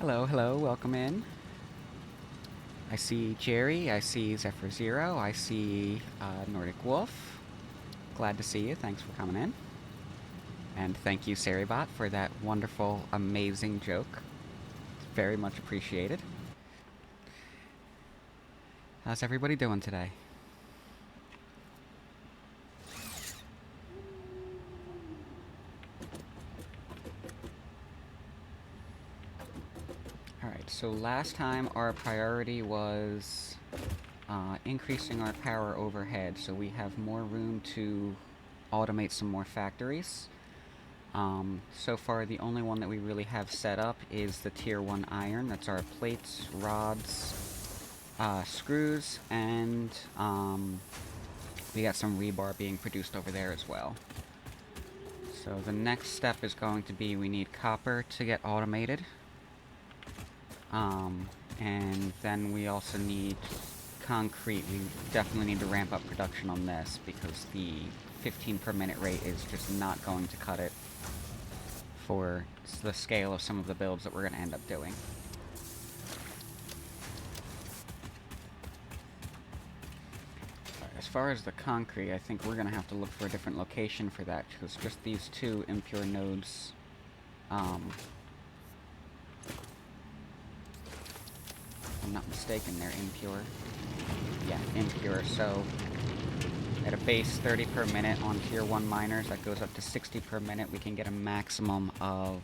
Hello, hello, welcome in. I see Jerry, I see Zephyr Zero, I see Nordic Wolf. Glad to see you, thanks for coming in. And thank you, Saribot, for that wonderful, amazing joke. It's very much appreciated. How's everybody doing today? Alright, so last time our priority was increasing our power overhead, so we have more room to automate some more factories. So far, the only one that we really have set up is the Tier 1 iron. That's our plates, rods, screws, and we got some rebar being produced over there as well. So the next step is going to be we need copper to get automated. And then we also need concrete. We definitely need to ramp up production on this because the 15 per minute rate is just not going to cut it for the scale of some of the builds that we're going to end up doing. As far as the concrete, I think we're going to have to look for a different location for that, because just these two impure nodes, if I'm not mistaken, they're impure. Yeah, impure, so at a base 30 per minute on tier 1 miners, that goes up to 60 per minute. We can get a maximum of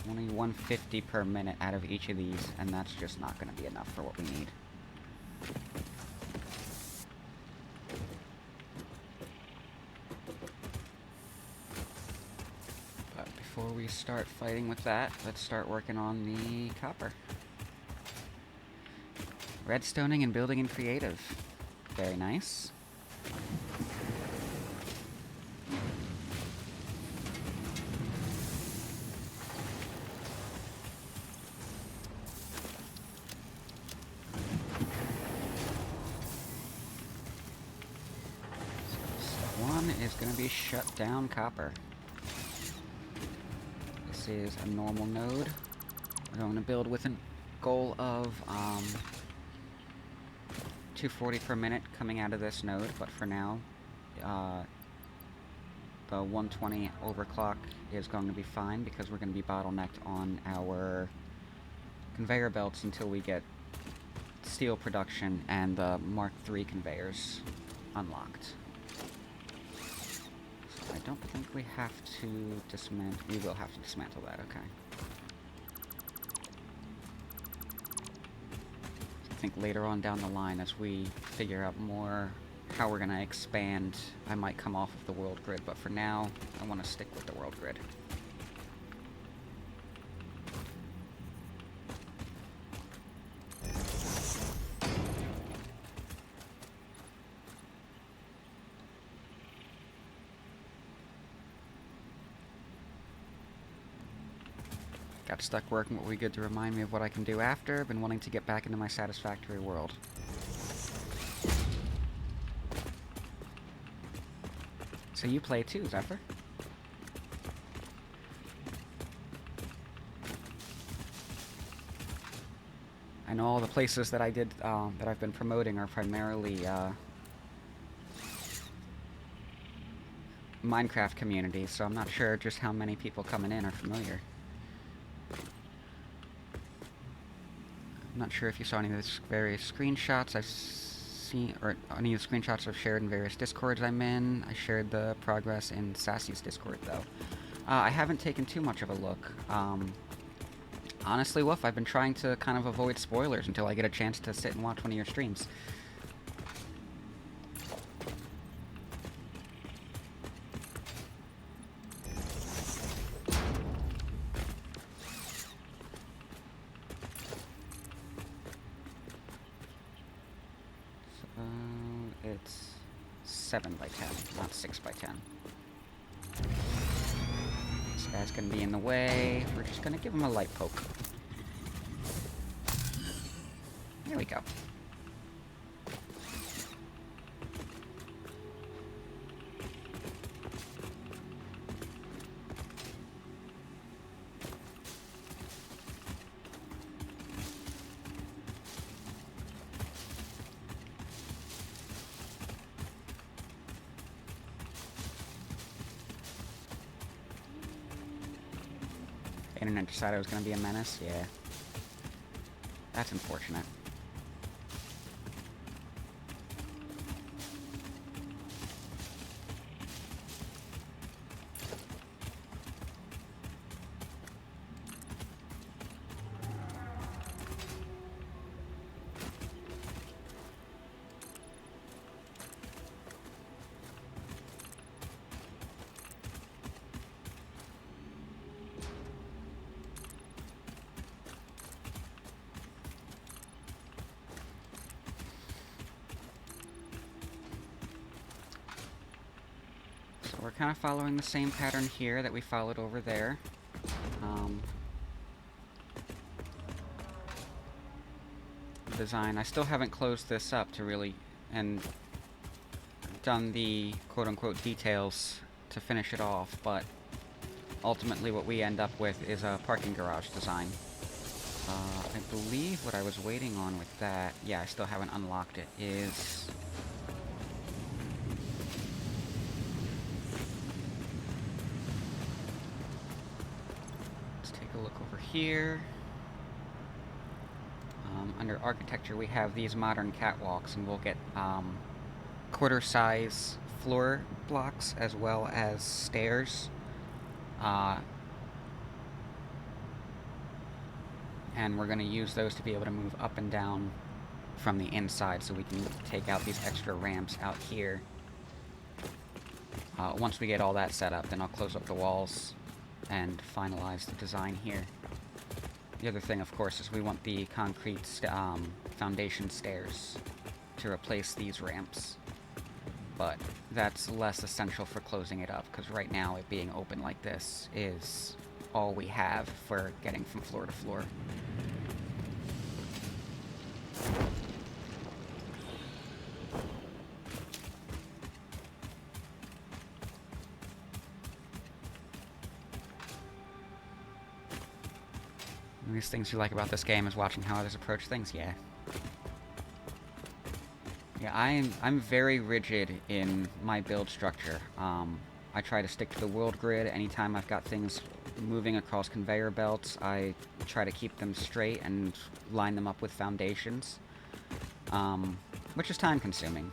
2150 per minute out of each of these, and that's just not going to be enough for what we need. But before we start fighting with that, let's start working on the copper. Redstoning and building in creative. Very nice. Step 1 is going to be shut down copper. This is a normal node. We're going to build with a goal of 240 per minute coming out of this node, but for now, the 120 overclock is going to be fine because we're going to be bottlenecked on our conveyor belts until we get steel production and the Mark III conveyors unlocked. So I don't think we have to dismantle. We will have to dismantle that, okay. I think later on down the line, as we figure out more how we're going to expand, I might come off of the world grid, but for now, I want to stick with the world grid. Got stuck working what we good to remind me of what I can do after. Been wanting to get back into my Satisfactory world. So you play too, Zephyr? I know all the places that I did, that I've been promoting are primarily, Minecraft communities, so I'm not sure just how many people coming in are familiar. I'm not sure if you saw any of the various screenshots I've seen, or any of the screenshots I've shared in various Discords I'm in. I shared the progress in Sassy's Discord, though. I haven't taken too much of a look. Honestly, Wolf, I've been trying to kind of avoid spoilers until I get a chance to sit and watch one of your streams. It's 7 by 10, not 6 by 10. This guy's gonna be in the way. We're just gonna give him a light poke. There we go. The internet decided I was going to be a menace? Yeah. That's unfortunate. So we're kind of following the same pattern here that we followed over there. Design. I still haven't closed this up to really, and done the quote-unquote details to finish it off, but ultimately what we end up with is a parking garage design. I believe what I was waiting on with that, yeah, I still haven't unlocked it, is... Let's take a look over here. Under architecture, we have these modern catwalks, and we'll get quarter-size floor blocks as well as stairs. And we're going to use those to be able to move up and down from the inside, so we can take out these extra ramps out here. Once we get all that set up, then I'll close up the walls and finalize the design here. The other thing, of course, is we want the concrete foundation stairs to replace these ramps. But that's less essential for closing it up, because right now it being open like this is all we have for getting from floor to floor. One of these things you like about this game is watching how others approach things, yeah. Yeah, I'm very rigid in my build structure. I try to stick to the world grid. Anytime I've got things moving across conveyor belts, I try to keep them straight and line them up with foundations, which is time-consuming.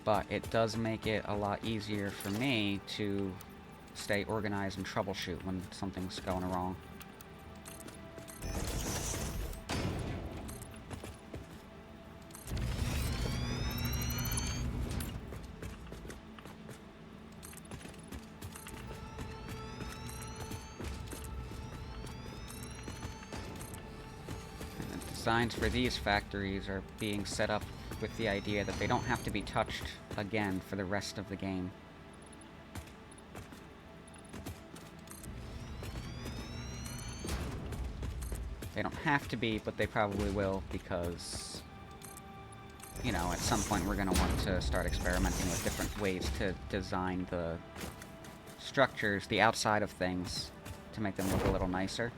But it does make it a lot easier for me to stay organized and troubleshoot when something's going wrong. Designs for these factories are being set up with the idea that they don't have to be touched again for the rest of the game. They don't have to be, but they probably will, because, you know, at some point we're going to want to start experimenting with different ways to design the structures, the outside of things, to make them look a little nicer.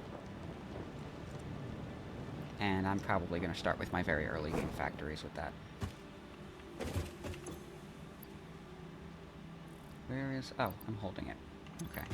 And I'm probably going to start with my very early game factories with that. Where is... oh, I'm holding it. Okay.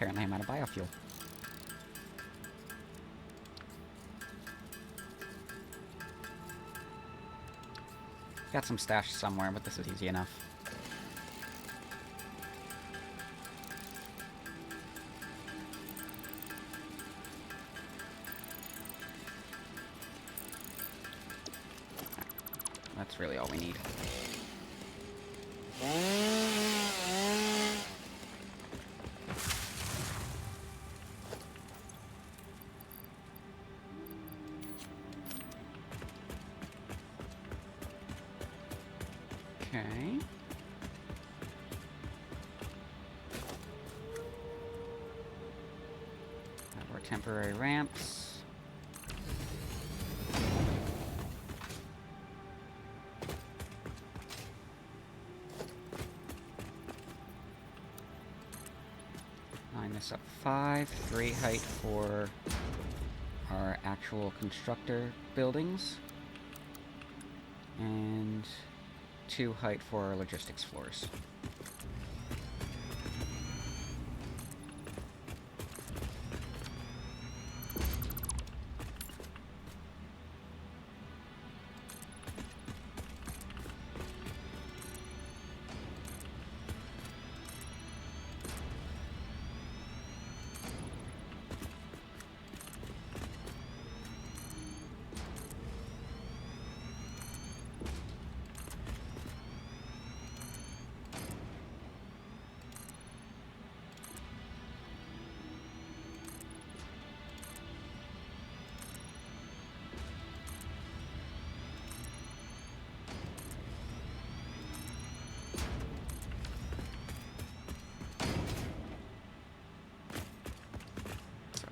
Apparently I'm out of biofuel. Got some stashed somewhere, but this is easy enough. That's really all we need. temporary ramps. Line this up 5, 3 height for our actual constructor buildings, and 2 height for our logistics floors.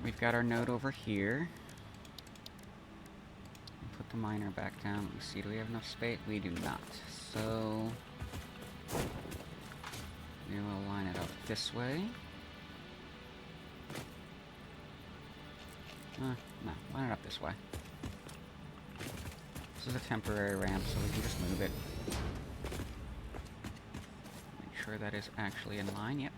We've got our node over here. Put the miner back down. Let me see, do we have enough space? We do not. So we will line it up this way. No, line it up this way. This is a temporary ramp, so we can just move it. Make sure that is actually in line. Yep.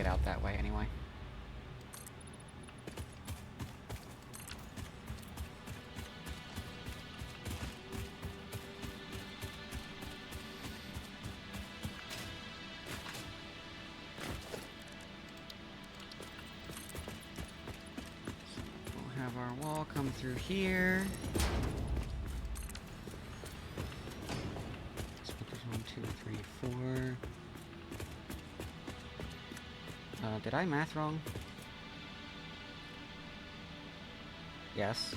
Out that way anyway. So we'll have our wall come through here. Let's put this 1, 2, 3, 4. Did I math wrong? Yes.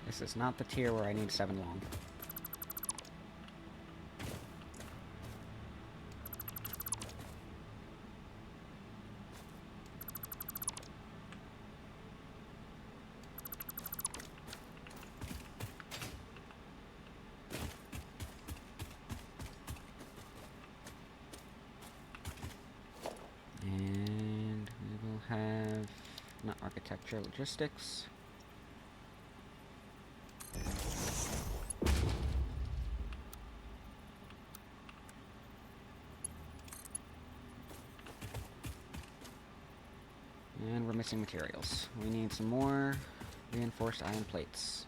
This is not the tier where I need 7 long. Have not architecture, logistics. And we're missing materials. We need some more reinforced iron plates.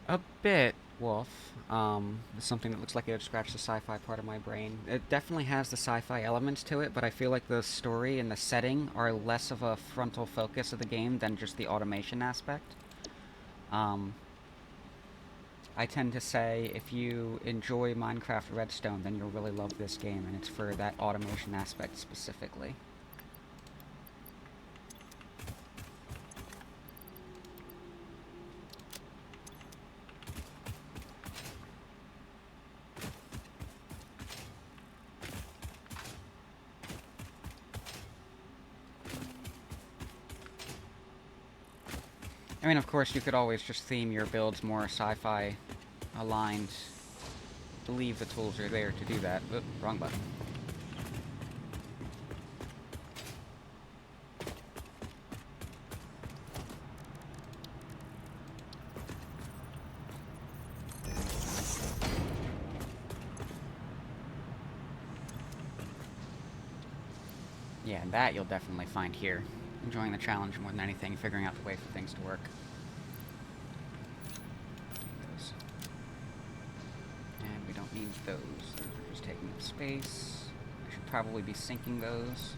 A bit, Wolf. It's something that looks like it would scratch the sci-fi part of my brain. It definitely has the sci-fi elements to it, but I feel like the story and the setting are less of a frontal focus of the game than just the automation aspect. I tend to say if you enjoy Minecraft Redstone, then you'll really love this game, and it's for that automation aspect specifically. I mean, of course, you could always just theme your builds more sci-fi aligned. I believe the tools are there to do that. Oop, wrong button. Yeah, that you'll definitely find here. Enjoying the challenge more than anything, figuring out the way for things to work. And we don't need those. Those are just taking up space. I Should probably be syncing those.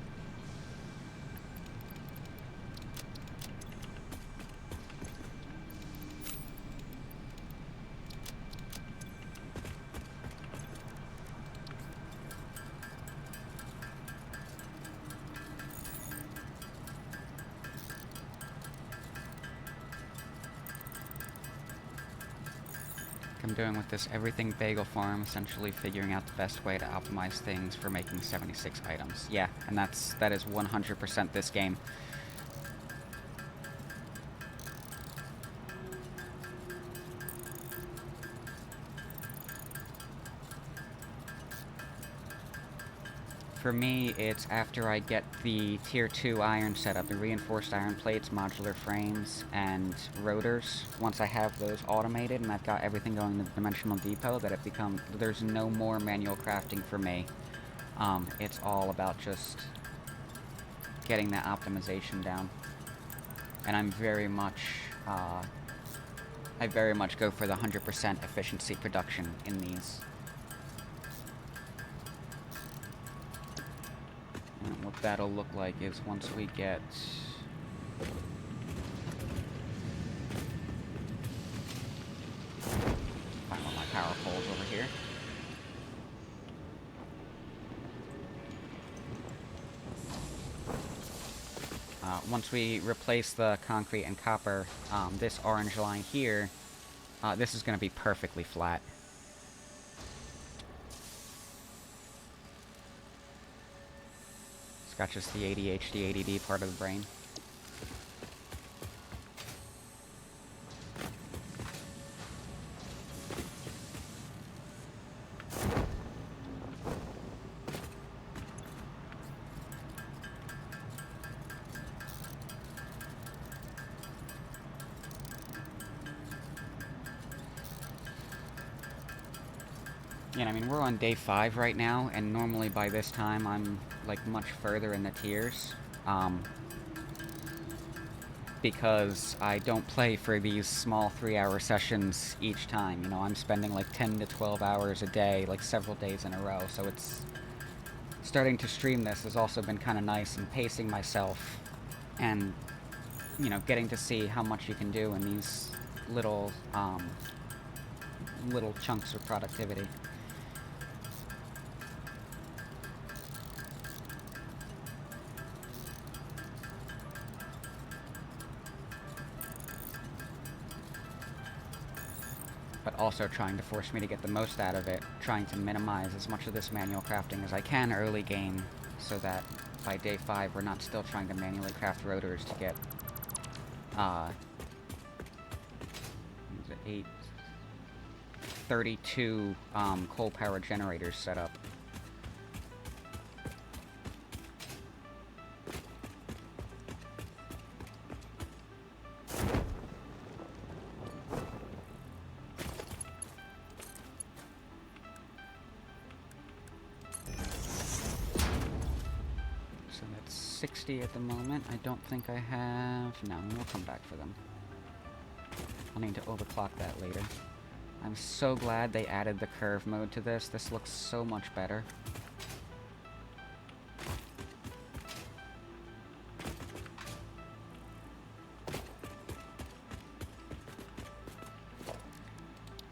I'm doing with this everything bagel farm, essentially figuring out the best way to optimize things for making 76 items. Yeah, and that is 100% this game. For me, it's after I get the Tier 2 iron setup, the reinforced iron plates, modular frames, and rotors. Once I have those automated and I've got everything going to the Dimensional Depot, that there's no more manual crafting for me. It's all about just getting that optimization down. And I very much go for the 100% efficiency production in these. And what that'll look like is once we get... Find one of my power poles over here. Once we replace the concrete and copper, this orange line here, this is going to be perfectly flat. It's got just the ADHD, ADD part of the brain. Yeah, I mean, we're on day 5 right now, and normally by this time I'm, like, much further in the tiers. Because I don't play for these small 3-hour sessions each time. You know, I'm spending, like, 10 to 12 hours a day, like, several days in a row, so it's... Starting to stream this has also been kind of nice, and pacing myself, and, you know, getting to see how much you can do in these little, little chunks of productivity. But also trying to force me to get the most out of it, trying to minimize as much of this manual crafting as I can early game, so that by day 5 we're not still trying to manually craft rotors to get, 32 coal power generators set up. So that's 60 at the moment. I don't think I have... No, we'll come back for them. I'll need to overclock that later. I'm so glad they added the curve mode to this. This looks so much better.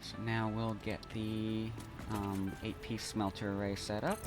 So now we'll get the 8-piece smelter array set up.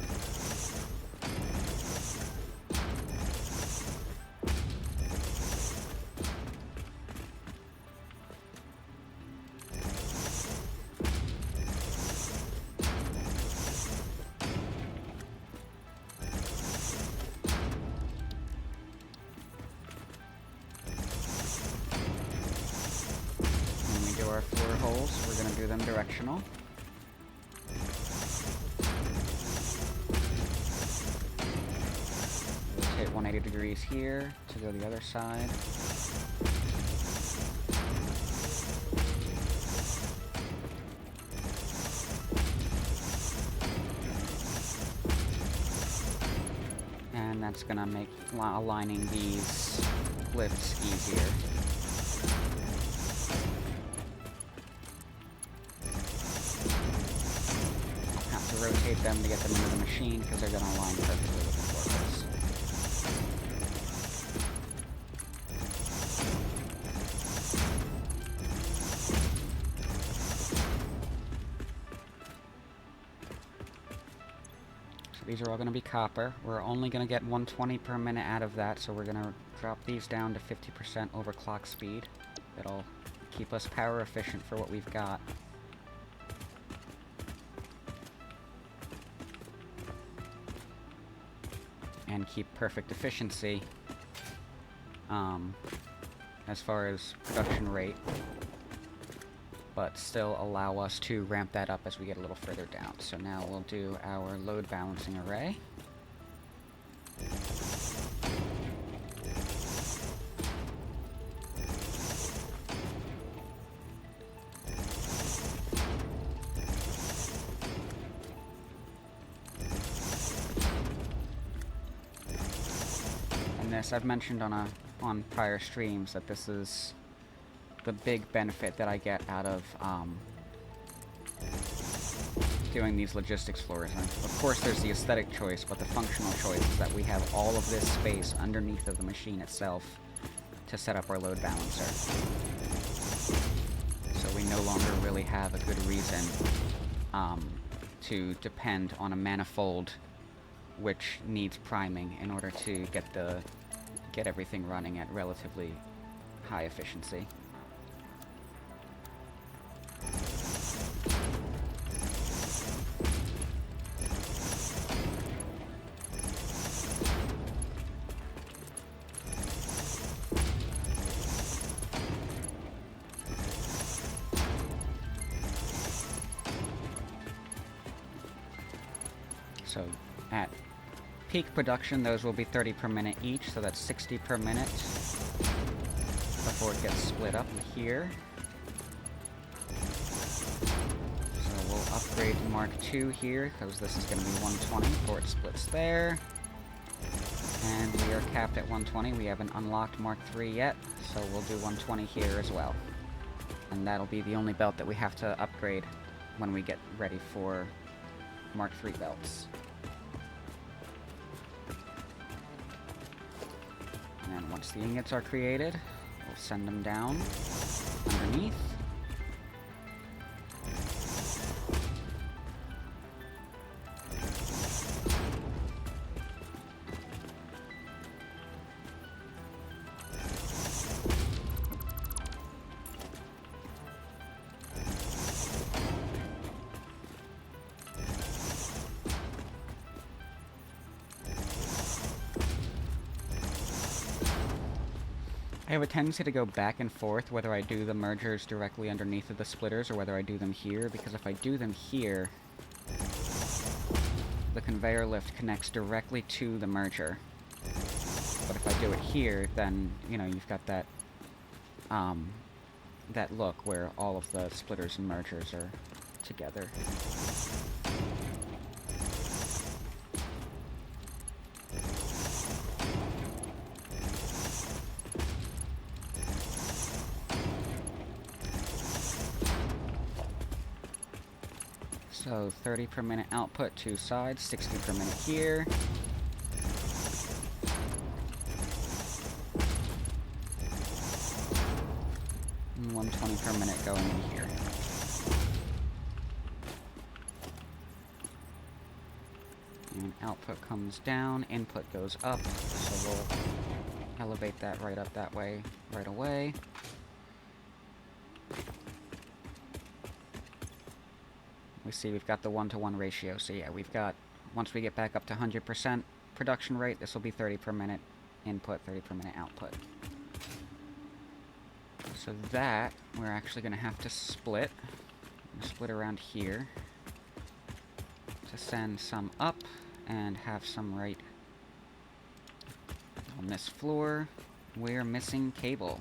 Our 4 holes, we're going to do them directional. Rotate 180 degrees here to go the other side. And that's going to make aligning these glyphs easier. Rotate rotate them to get them into the machine because they're going to align perfectly with the floor base. So these are all going to be copper. We're only going to get 120 per minute out of that, so we're going to drop these down to 50% over clock speed. That'll keep us power efficient for what we've got. And keep perfect efficiency as far as production rate, but still allow us to ramp that up as we get a little further down. So now we'll do our load balancing array. This, I've mentioned on prior streams that this is the big benefit that I get out of doing these logistics floors. And of course there's the aesthetic choice, but the functional choice is that we have all of this space underneath of the machine itself to set up our load balancer. So we no longer really have a good reason to depend on a manifold which needs priming in order to get everything running at relatively high efficiency. So at peak production, those will be 30 per minute each, so that's 60 per minute before it gets split up here. So we'll upgrade to Mark II here, because this is going to be 120 before it splits there. And we are capped at 120. We haven't unlocked Mark III yet, so we'll do 120 here as well. And that'll be the only belt that we have to upgrade when we get ready for Mark III belts. And once the ingots are created, we'll send them down underneath. I have a tendency to go back and forth whether I do the mergers directly underneath of the splitters or whether I do them here, because if I do them here, the conveyor lift connects directly to the merger. But if I do it here, then, you know, you've got that, that look where all of the splitters and mergers are together. So 30 per minute output, two sides, 60 per minute here. And 120 per minute going in here. And output comes down, input goes up, so we'll elevate that right up that way right away. We see we've got the 1-to-1 ratio, so yeah, we've got, once we get back up to 100% production rate, this will be 30 per minute input, 30 per minute output. So that, we're actually going to have to split. I'm going to split around here to send some up and have some right on this floor. We're missing cable.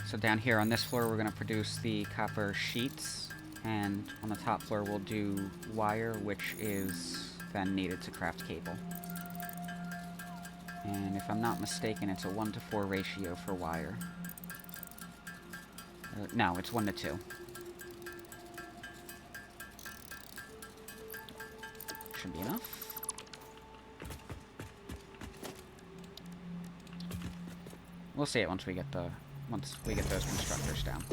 So down here on this floor, we're going to produce the copper sheets. And on the top floor we'll do wire, which is then needed to craft cable. And if I'm not mistaken, it's a 1-to-4 ratio for wire. No, it's 1-to-2. Should be enough. We'll see it once we get those constructors down.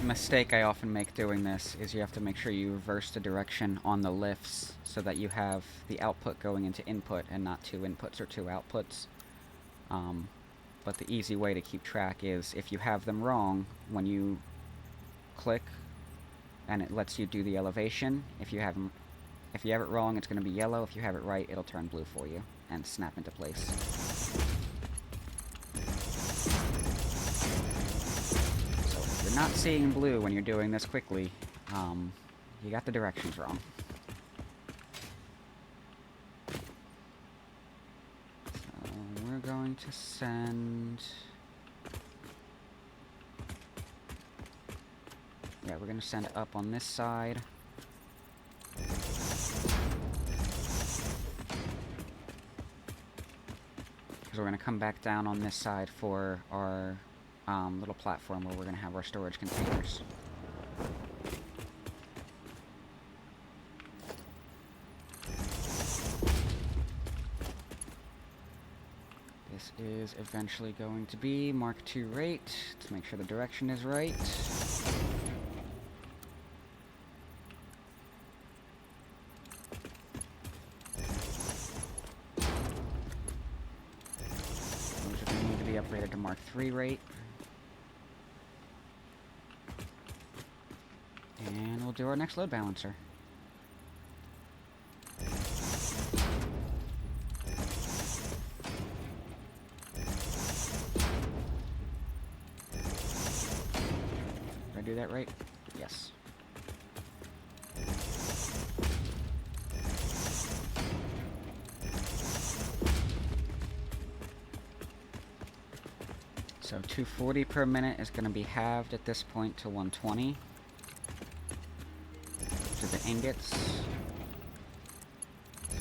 Mistake I often make doing this is you have to make sure you reverse the direction on the lifts so that you have the output going into input and not 2 inputs or 2 outputs. But the easy way to keep track is if you have them wrong, when you click and it lets you do the elevation, if you have it wrong, it's going to be yellow. If you have it right, it'll turn blue for you and snap into place. If you're not seeing blue when you're doing this quickly, you got the directions wrong. So we're going to send... Yeah, we're going to send up on this side. Because we're going to come back down on this side for our little platform where we're going to have our storage containers. This is eventually going to be Mark II rate, to make sure the direction is right. Those are going to need to be upgraded to Mark III rate. And we'll do our next load balancer. Did I do that right? Yes. So 240 per minute is going to be halved at this point to 120. To the ingots.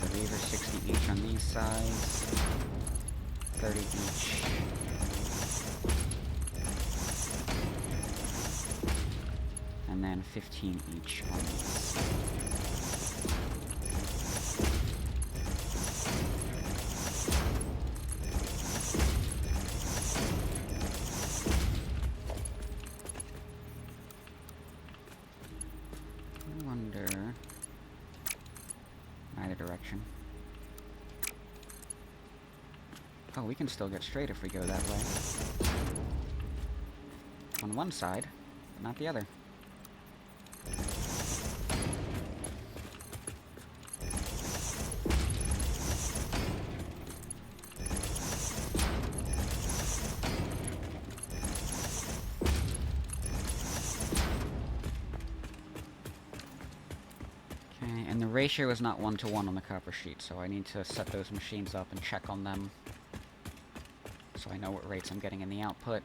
So these are 60 each on these sides. 30 each. And then 15 each on these. Direction. Oh, we can still get straight if we go that way. On one side, but not the other. And the ratio is not 1-to-1 on the copper sheet, so I need to set those machines up and check on them so I know what rates I'm getting in the output,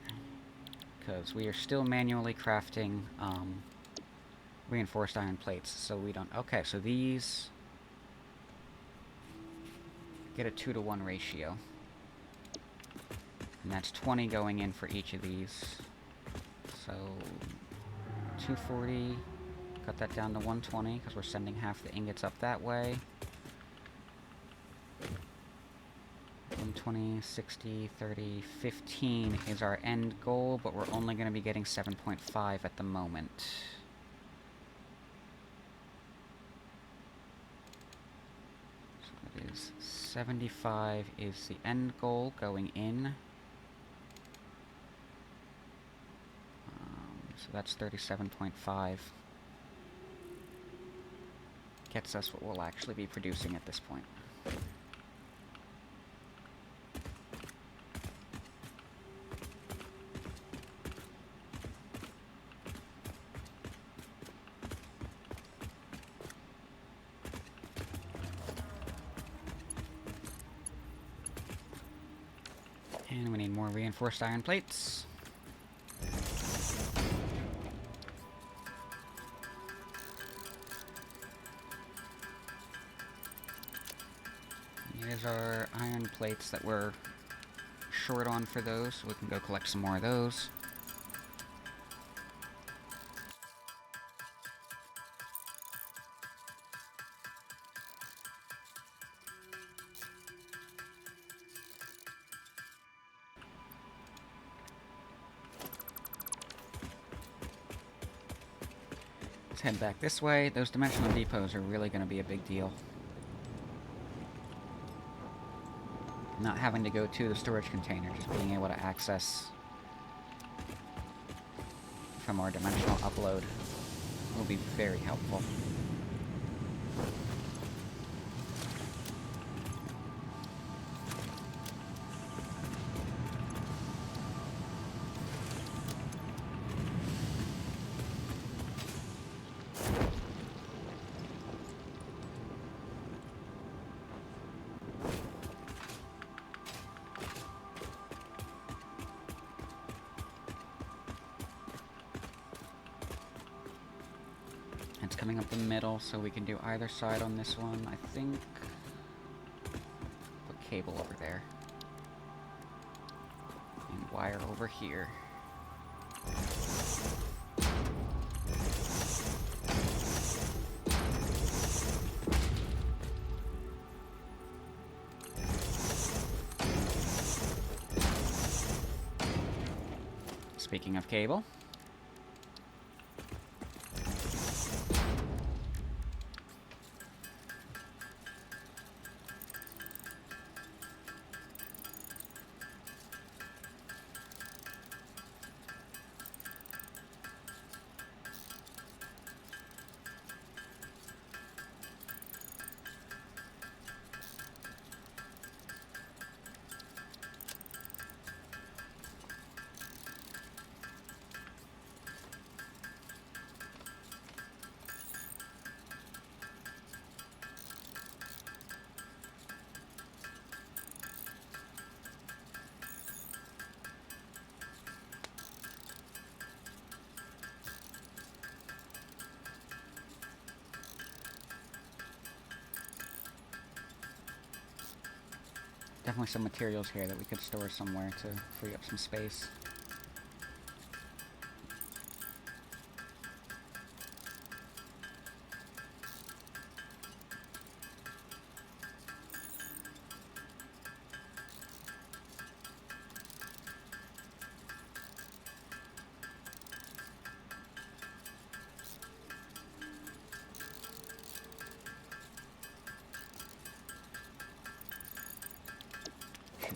because we are still manually crafting reinforced iron plates, so we don't... Okay, so these get a 2-to-1 ratio, and that's 20 going in for each of these, so 240... Cut that down to 120, because we're sending half the ingots up that way. 20, 60, 30, 15 is our end goal, but we're only going to be getting 7.5 at the moment. So it is 75 is the end goal going in. So that's 37.5. Gets us what we'll actually be producing at this point. And we need more reinforced iron plates. Here's our iron plates that we're short on for those, so we can go collect some more of those. Let's head back this way. Those dimensional depots are really going to be a big deal. Not having to go to the storage container, just being able to access from our dimensional upload will be very helpful. It's coming up the middle, so we can do either side on this one. I think put cable over there and wire over here. Speaking of cable, definitely some materials here that we could store somewhere to free up some space.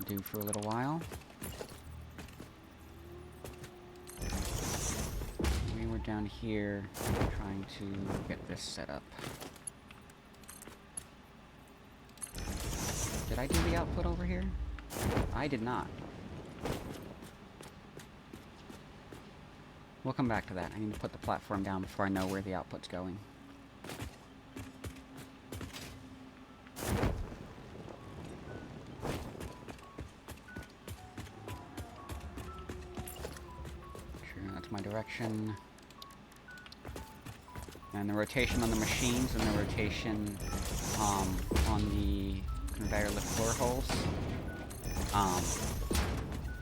Do for a little while. We were down here trying to get this set up. Did I do the output over here? I did not. We'll come back to that. I need to put the platform down before I know where the output's going. My direction, and the rotation on the machines and the rotation on the conveyor lift floor holes,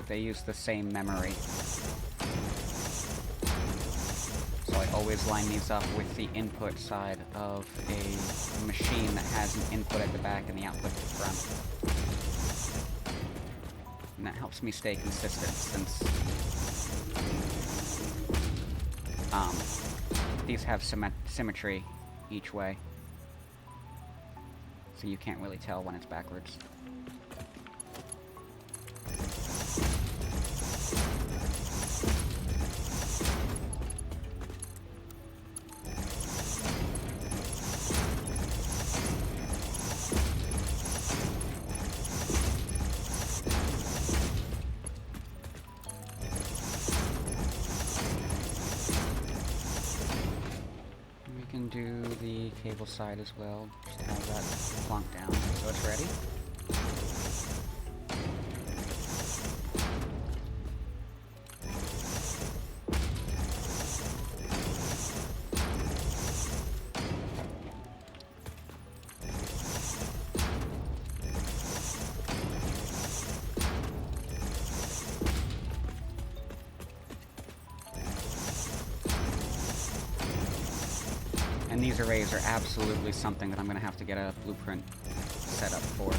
they use the same memory, so I always line these up with the input side of a machine that has an input at the back and the output at the front. And that helps me stay consistent since these have symmetry each way. So you can't really tell when it's backwards. Do the cable side as well, just to have that plunked down so it's ready. And these arrays are absolutely something that I'm going to have to get a blueprint set up for.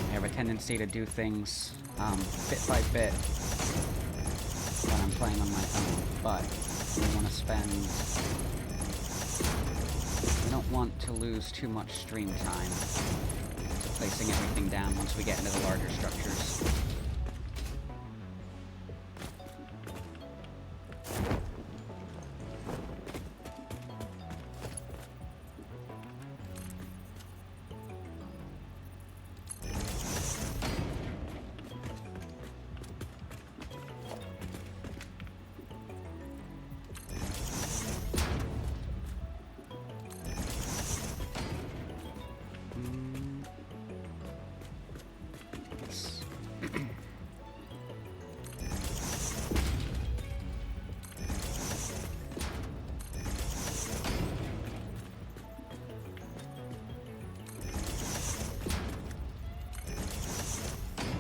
I have a tendency to do things bit by bit when I'm playing on my own, but I want to spend... I don't want to lose too much stream time to placing everything down once we get into the larger structures.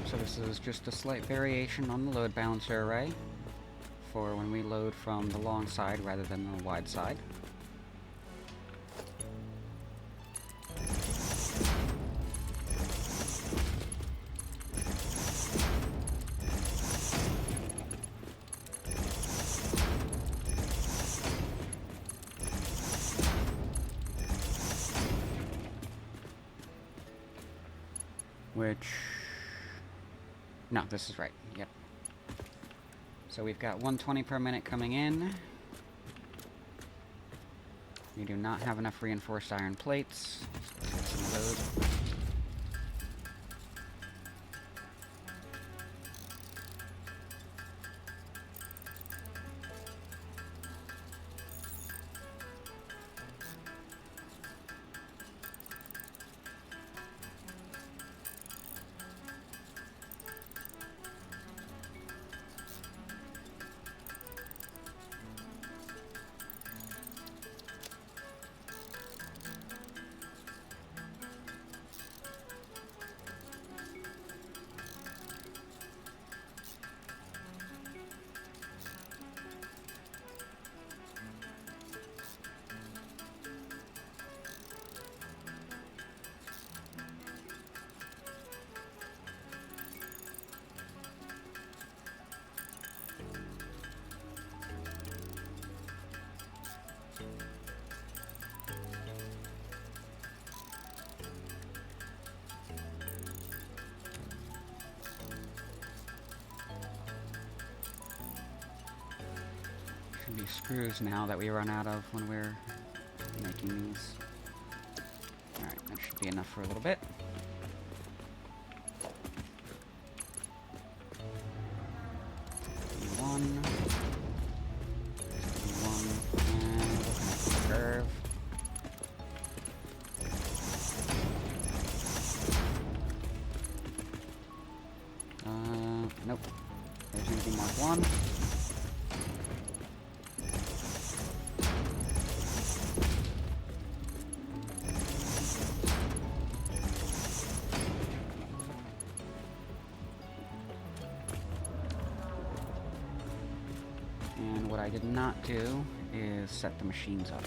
So this is just a slight variation on the load balancer array for when we load from the long side rather than the wide side. Which... no, this is right. Yep. So we've got 120 per minute coming in. We do not have enough reinforced iron plates. So let's get some of those. Be screws now that we run out of when we're making these. Alright, that should be enough for a little bit. One, and connect the curve. Nope. There's going to be mark 1. And what I did not do is set the machines up.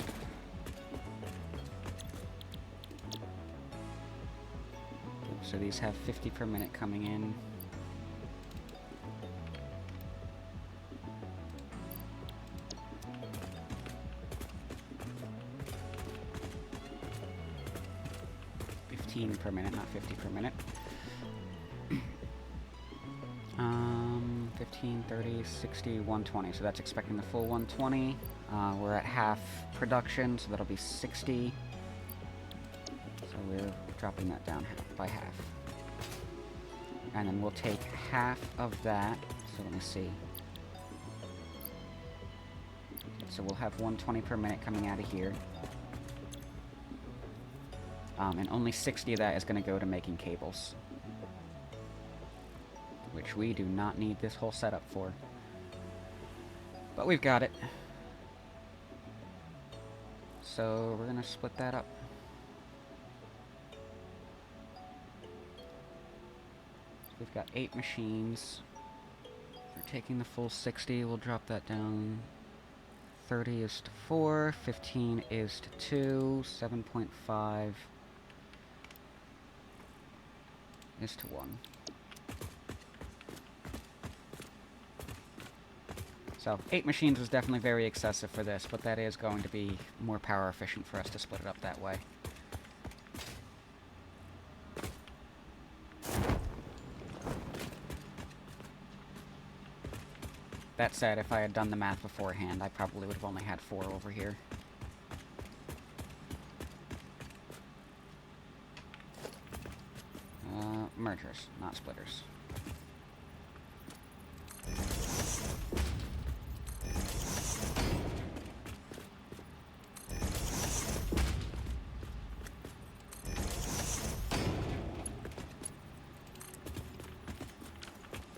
So these have 50 per minute coming in. Per minute, not 50 per minute. 15, 30, 60, 120. So that's expecting the full 120. We're at half production, so that'll be 60. So we're dropping that down by half. And then we'll take half of that. So let me see. So we'll have 120 per minute coming out of here. And only 60 of that is going to go to making cables. Which we do not need this whole setup for. But we've got it. So we're going to split that up. So we've got 8 machines. We're taking the full 60. We'll drop that down. 30 is to 4. 15 is to 2. 7.5 is to 1. So 8 machines is definitely very excessive for this, but that is going to be more power efficient for us to split it up that way. That said, if I had done the math beforehand, I probably would have only had 4 over here. Mergers, not splitters.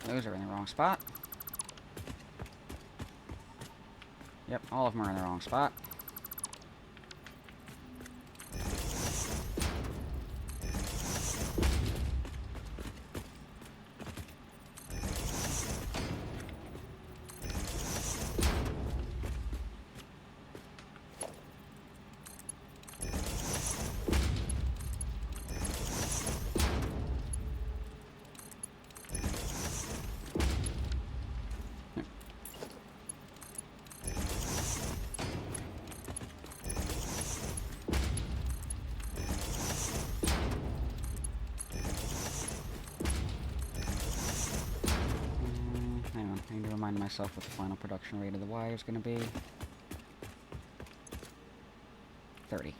Those are in the wrong spot. Yep, all of them are in the wrong spot. I need to remind myself what the final production rate of the wire is going to be. 30.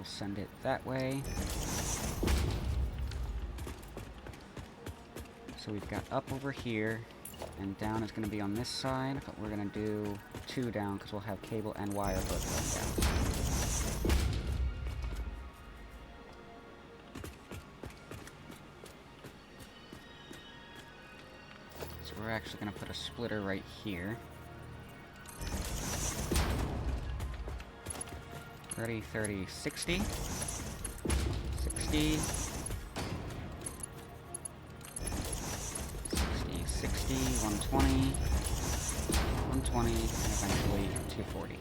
Send it that way. So we've got up over here, and down is going to be on this side, but we're going to do 2 down because we'll have cable and wire both going down. So we're actually going to put a splitter right here. 30, 30, 60. 60. 60, 60, 120. 120, and eventually 240.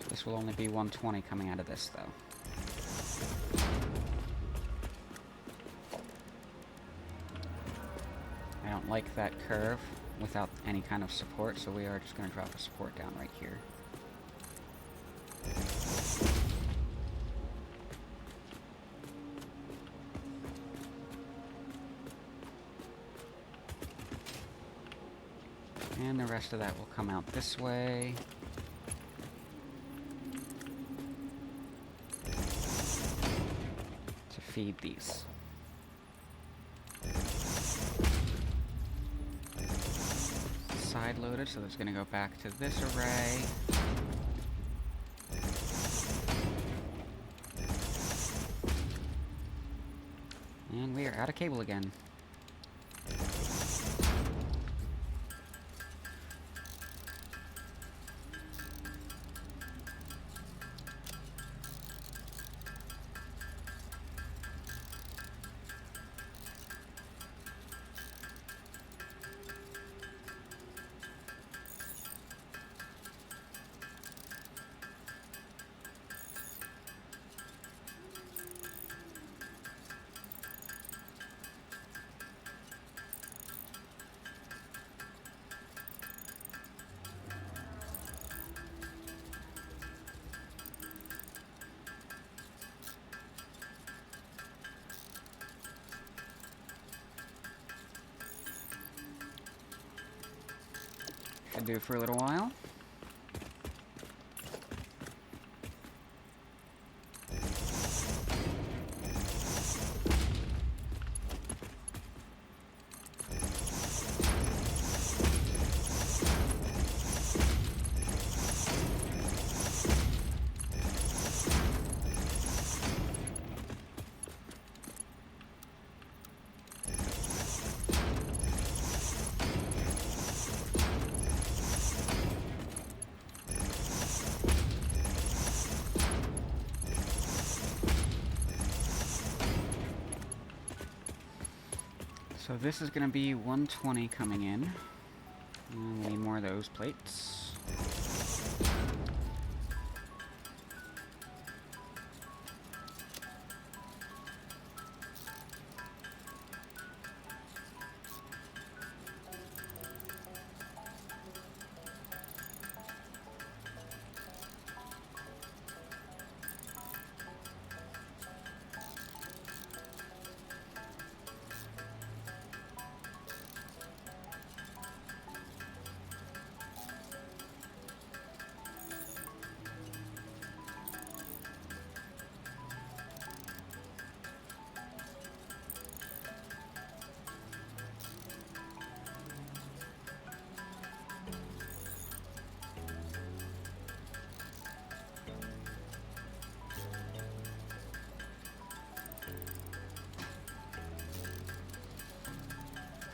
So this will only be 120 coming out of this, though. I don't like that curve without any kind of support, so we are just going to drop a support down right here. And the rest of that will come out this way. To feed these. side loaded, so that's going to go back to this array. And we are out of cable again. Should do for a little while. So this is going to be 120 coming in. We need more of those plates.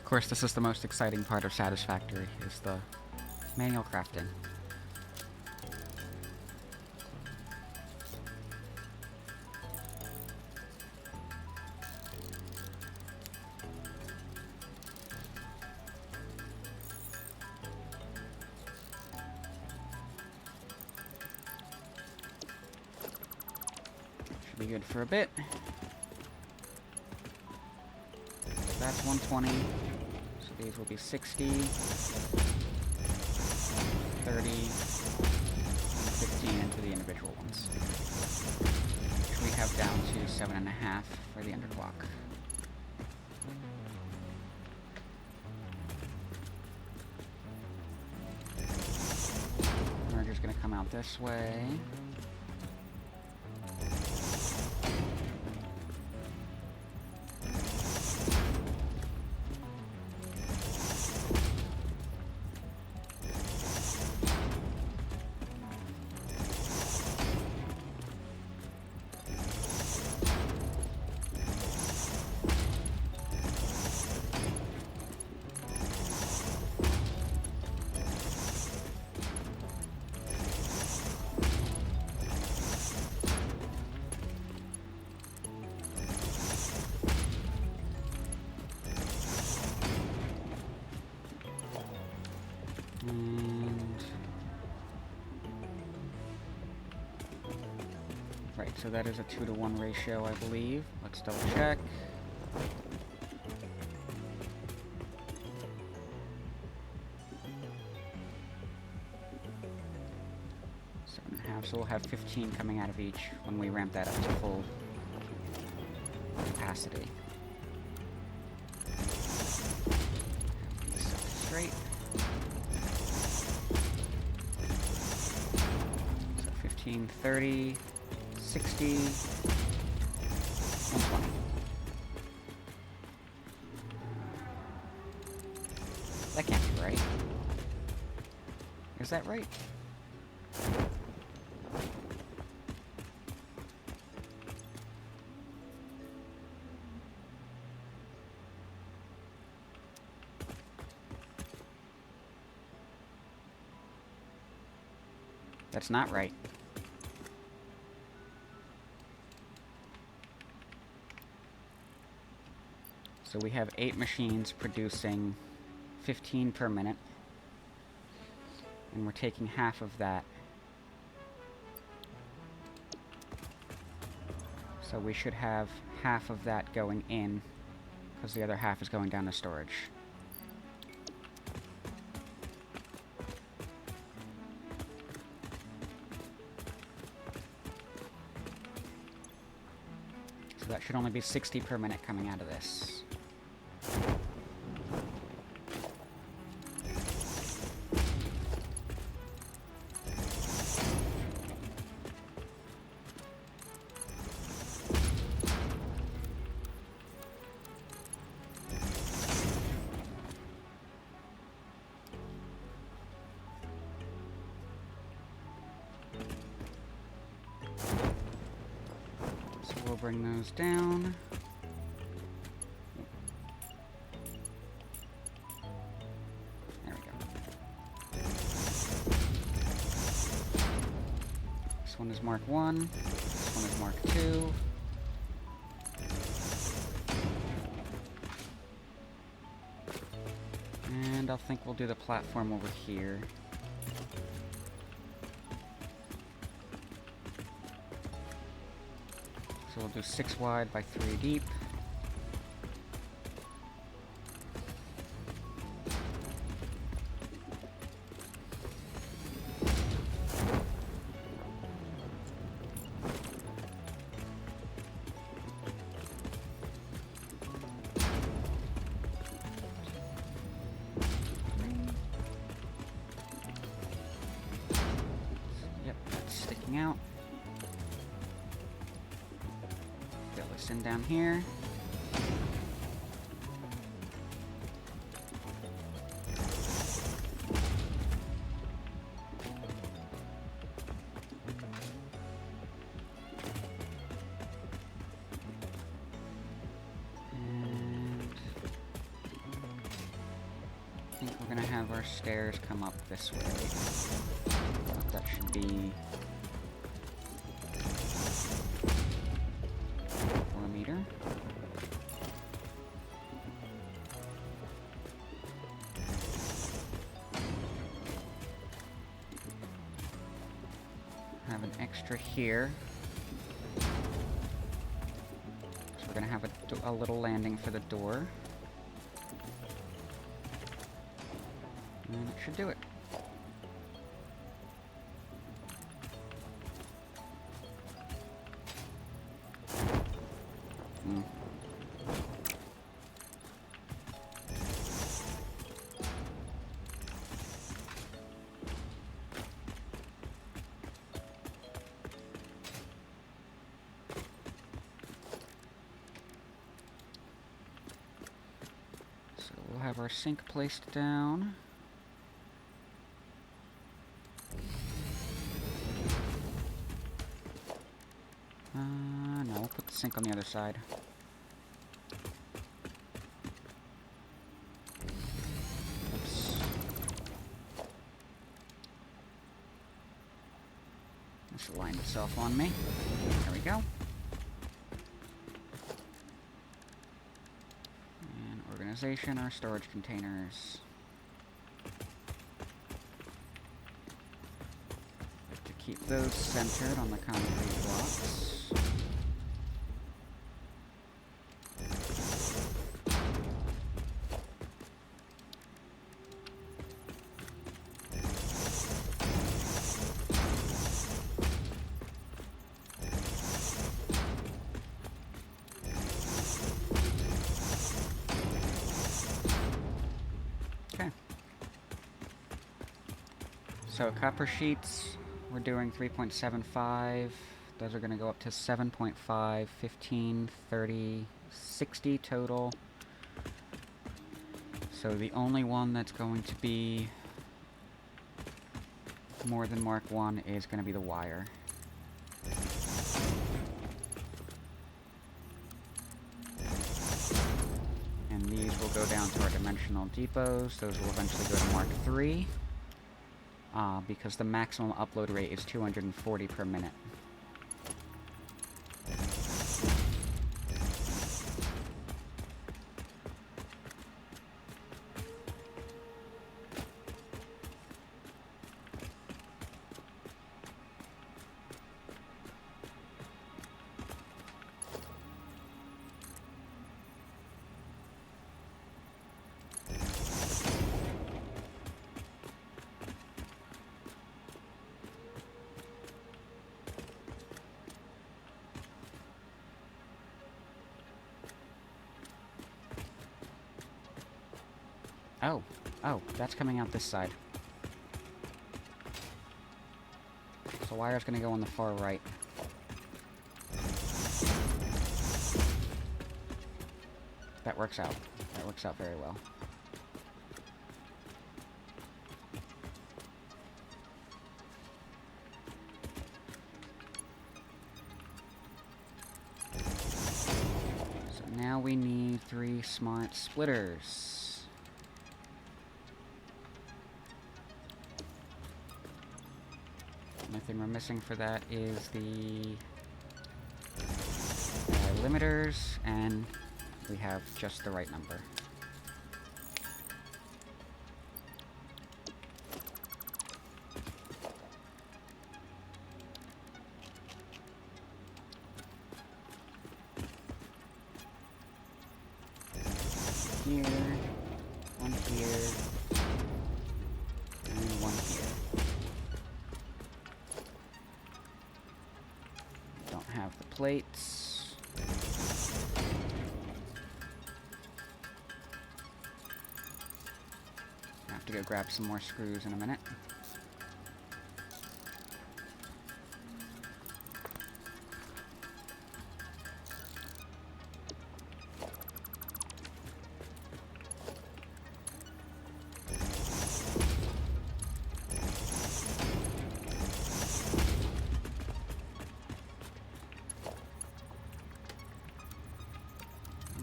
Of course, this is the most exciting part of Satisfactory, is the manual crafting. Should be good for a bit. That's 120. These will be 60, 30, and 15 into the individual ones. Which we have down to 7.5 for the underclock. Merger's gonna come out this way. Right, so that is a 2-to-1 ratio, I believe. Let's double check. So we'll have 15 coming out of each when we ramp that up to full capacity. Straight. So 15, 30, 60, 120. That can't be right. Is that right? That's not right. So we have 8 machines producing 15 per minute. And we're taking half of that. So we should have half of that going in, because the other half is going down to storage. So that should only be 60 per minute coming out of this. We'll bring those down. There we go. This one is Mark 1. This one is Mark 2. And I think we'll do the platform over here. So we'll do 6 wide by 3 deep. Yep, that's sticking out. In down here. And I think we're gonna have our stairs come up this way. That should be 4 meter. Have an extra here. So we're gonna have a little landing for the door. And it should do it. We'll have our sink placed down. No, we'll put the sink on the other side. Oops. This aligned itself on me. There we go. Organization, our storage containers. To keep those centered on the concrete blocks. So copper sheets, we're doing 3.75. Those are going to go up to 7.5, 15, 30, 60 total. So the only one that's going to be more than Mark 1 is going to be the wire. And these will go down to our dimensional depots. Those will eventually go to Mark 3. Because the maximum upload rate is 240 per minute. Oh, that's coming out this side. So wire's gonna go on the far right. That works out. That works out very well. So now we need 3 smart splitters. Only thing we're missing for that is the limiters, and we have just the right number. Here, one here, and one here. Don't have the plates. I have to go grab some more screws in a minute.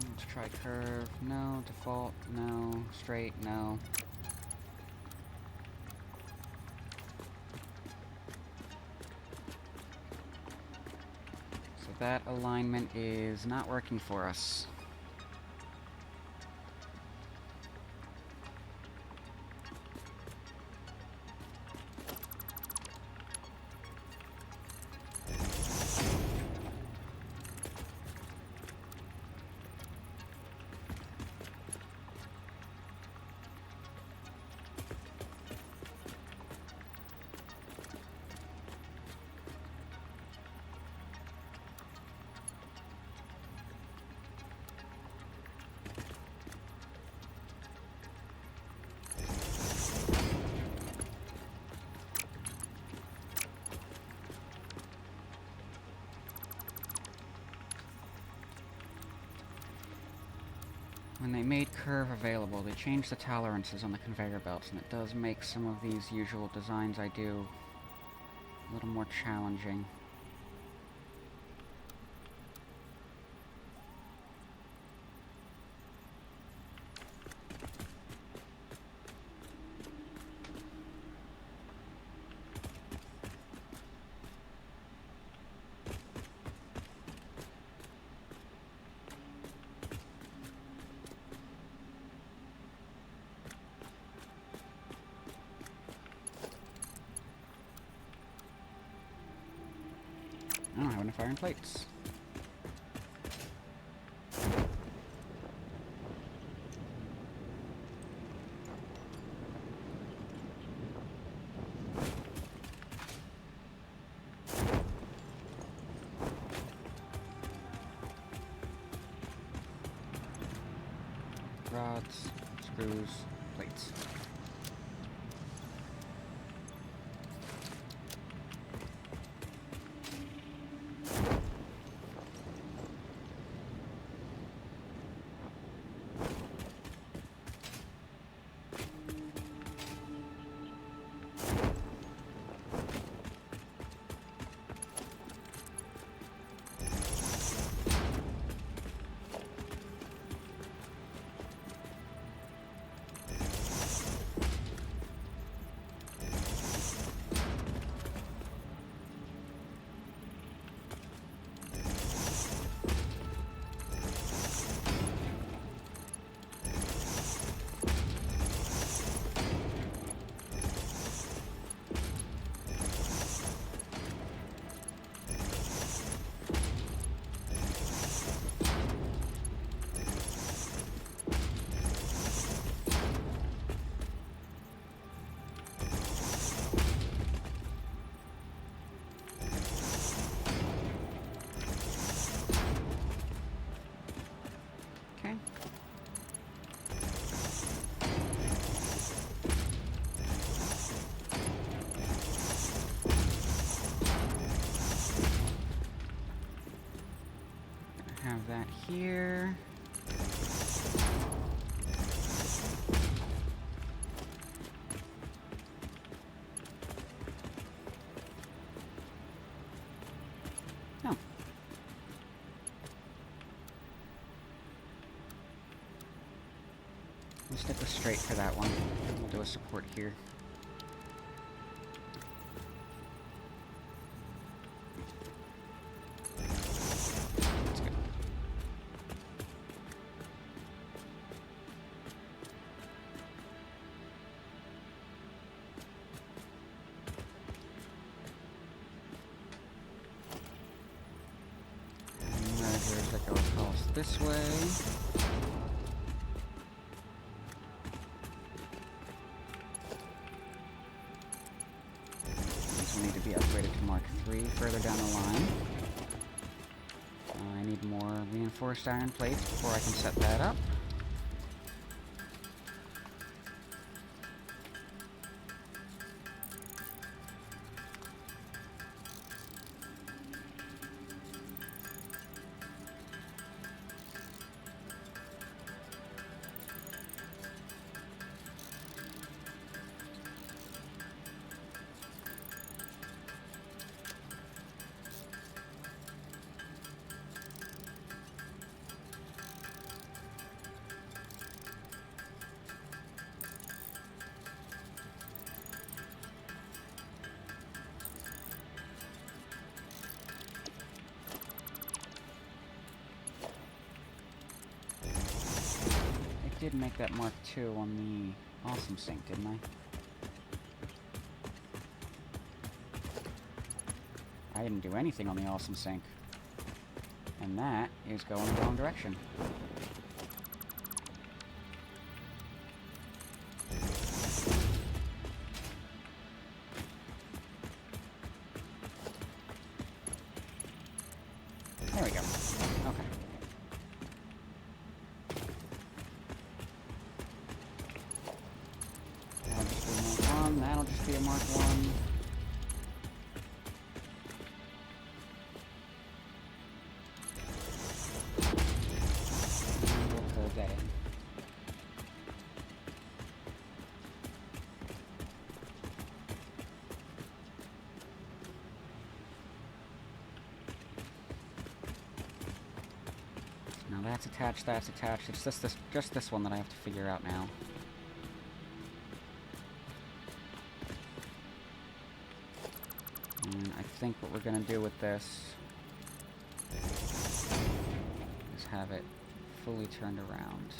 Let's try curve, no. Default, no. Straight, no. So that alignment is not working for us. When they made curve available, they changed the tolerances on the conveyor belts, and it does make some of these usual designs I do a little more challenging. I don't have enough iron plates. Rods, screws, plates. here. Oh. We'll stick with straight for that one. We'll do a support here. That go across this way. These will need to be upgraded to Mark III further down the line. I need more reinforced iron plates before I can set that up. I did make that Mark II on the Awesome Sink, didn't I? I didn't do anything on the Awesome Sink. And that is going the wrong direction. There we go. Okay. That'll just be a Mark 1. And we'll pull that in. Now that's attached, that's attached. It's just this one that I have to figure out now. And I think what we're going to do with this is have it fully turned around.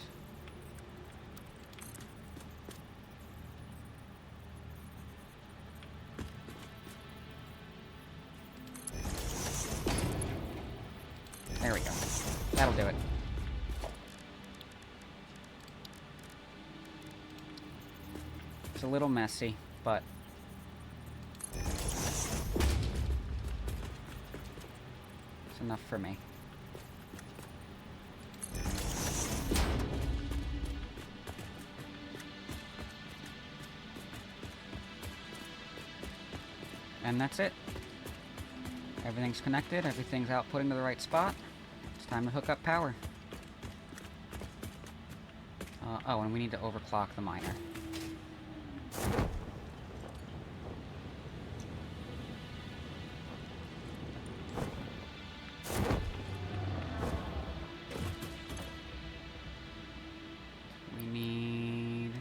There we go. That'll do it. It's a little messy, but it's enough for me. And that's it. Everything's connected, everything's outputting to the right spot. It's time to hook up power. Oh, and we need to overclock the miner. We need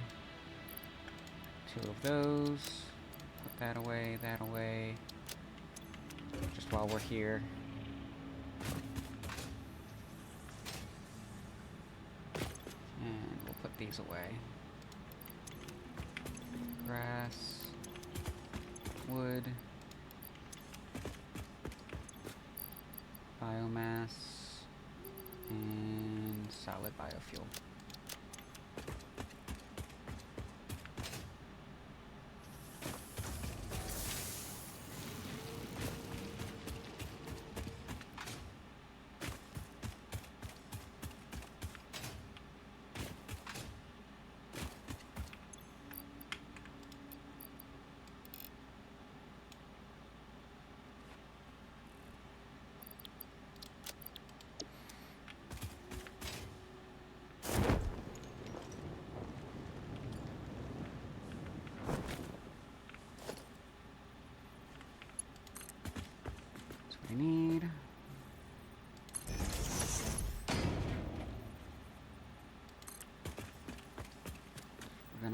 2 of those. Put that away, just while we're here. And we'll put these away. Grass, wood, biomass, and solid biofuel.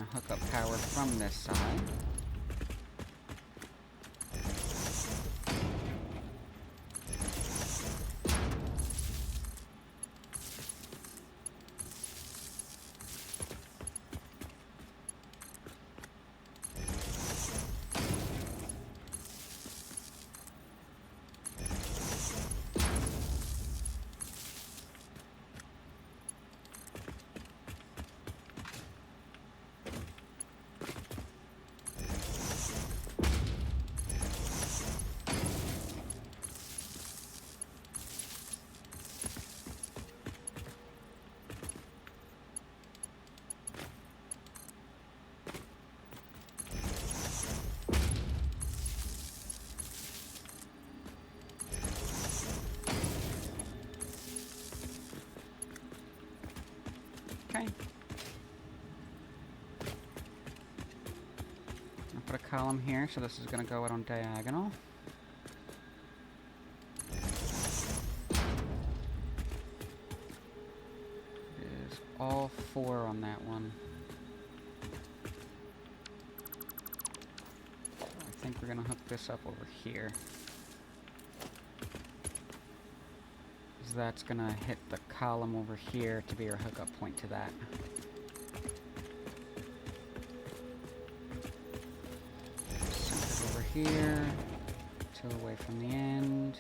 gonna hook up power from this side. Okay. I'll put a column here, so this is going to go out on diagonal. It is all 4 on that one. So I think we're going to hook this up over here. That's gonna hit the column over here to be our hookup point to that. Center over here, 2 away from the end.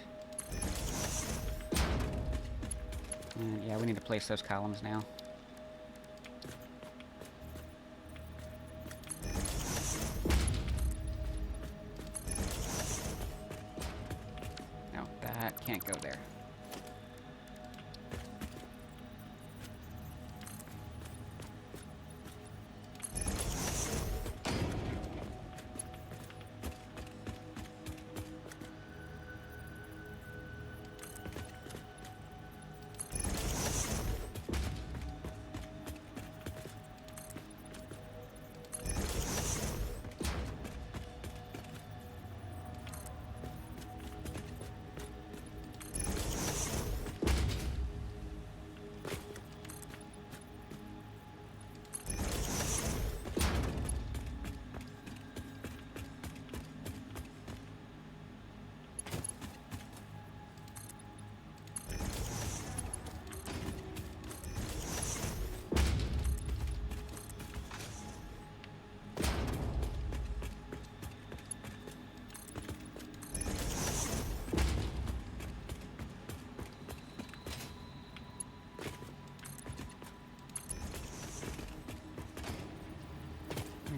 And yeah, we need to place those columns now. No, that can't go there.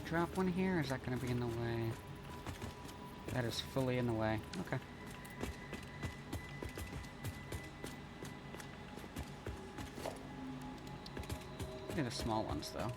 Drop one here, or is that going to be in the way? That is fully in the way. Okay. Do the small ones, though.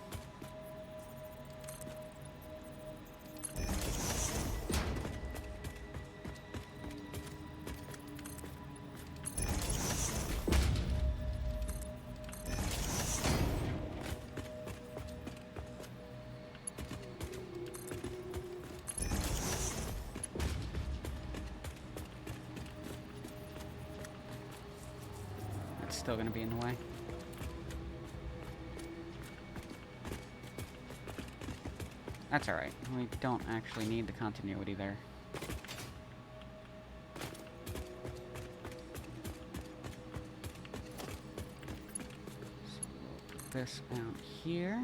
Still going to be in the way. That's alright. We don't actually need the continuity there. So we'll put this out here.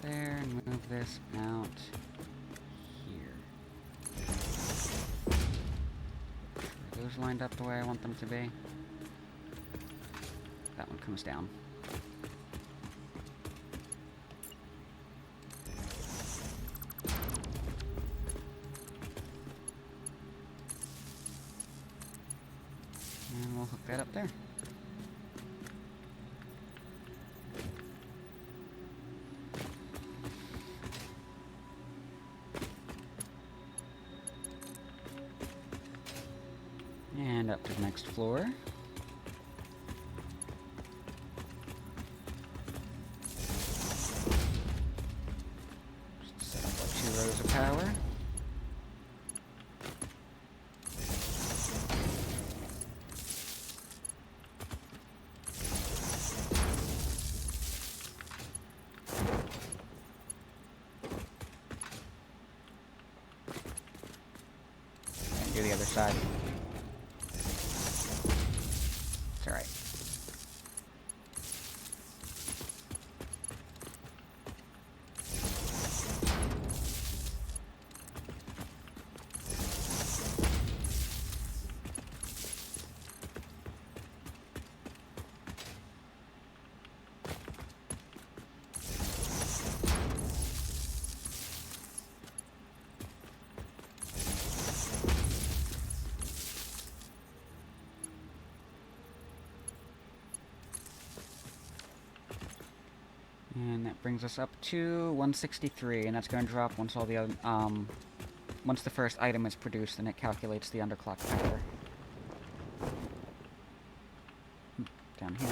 There, and move this out lined up the way I want them to be. That one comes down. And we'll hook that up there. And up to the next floor. Just set up our 2 rows of power. the other side. It's alright. And that brings us up to 163, and that's going to drop once all the other, once the first item is produced, and it calculates the underclock power. Down here.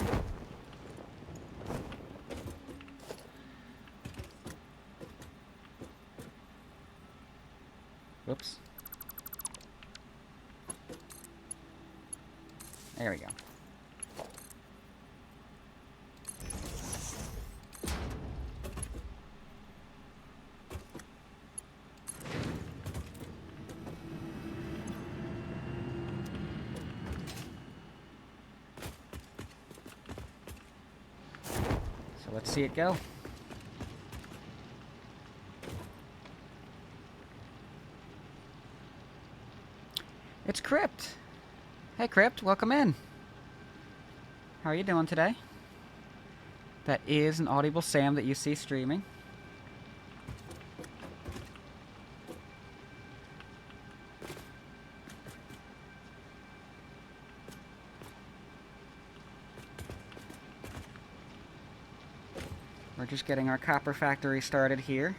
Whoops. There we go. So let's see it go. It's Crypt. Hey Crypt, welcome in. How are you doing today? That is an audible Sam that you see streaming. We're just getting our copper factory started here.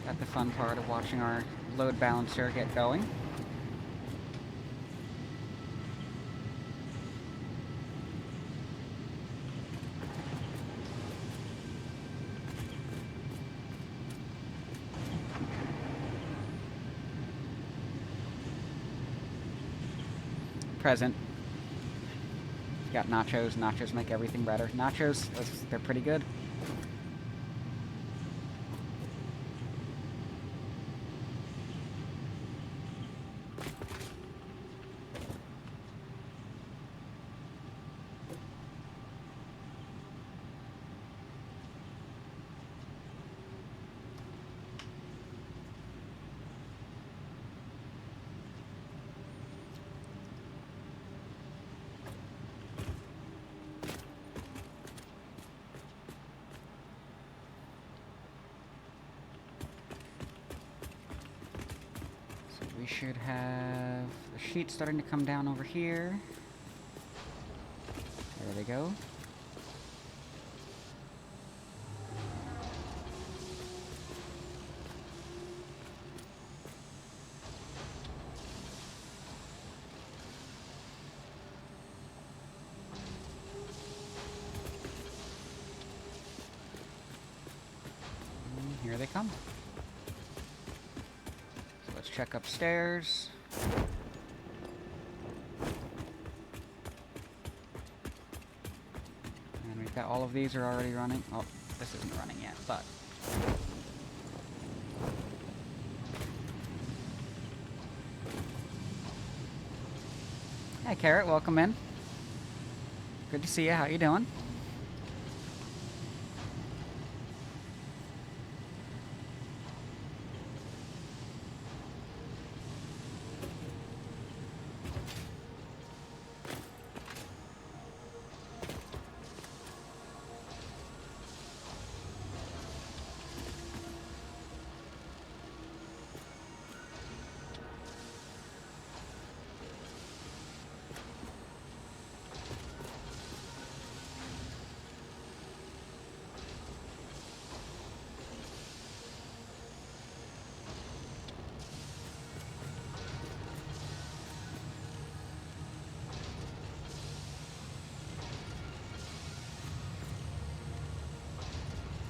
Got the fun part of watching our load balancer get going. Present. Got nachos. Nachos make everything better. Nachos, they're pretty good. We should have the sheet starting to come down over here. There they go. And here they come. Check upstairs. And we've got all of these are already running. Oh, this isn't running yet, but. Hey Carrot, welcome in. Good to see you. How you doing?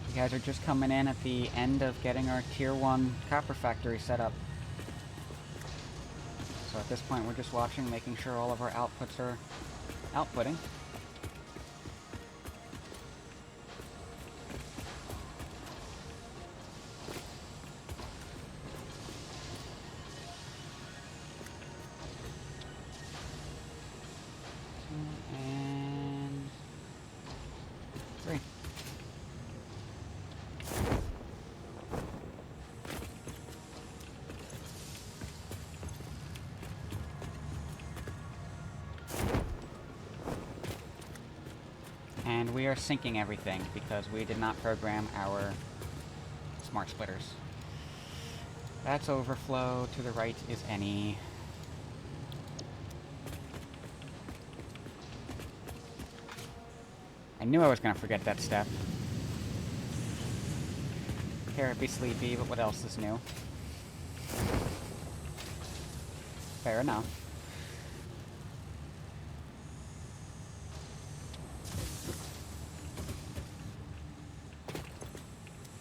You guys are just coming in at the end of getting our Tier 1 copper factory set up. So at this point we're just watching, making sure all of our outputs are outputting. And we are syncing everything because we did not program our smart splitters. That's overflow. To the right is any. I knew I was going to forget that step. Carrot be sleepy, but what else is new? Fair enough.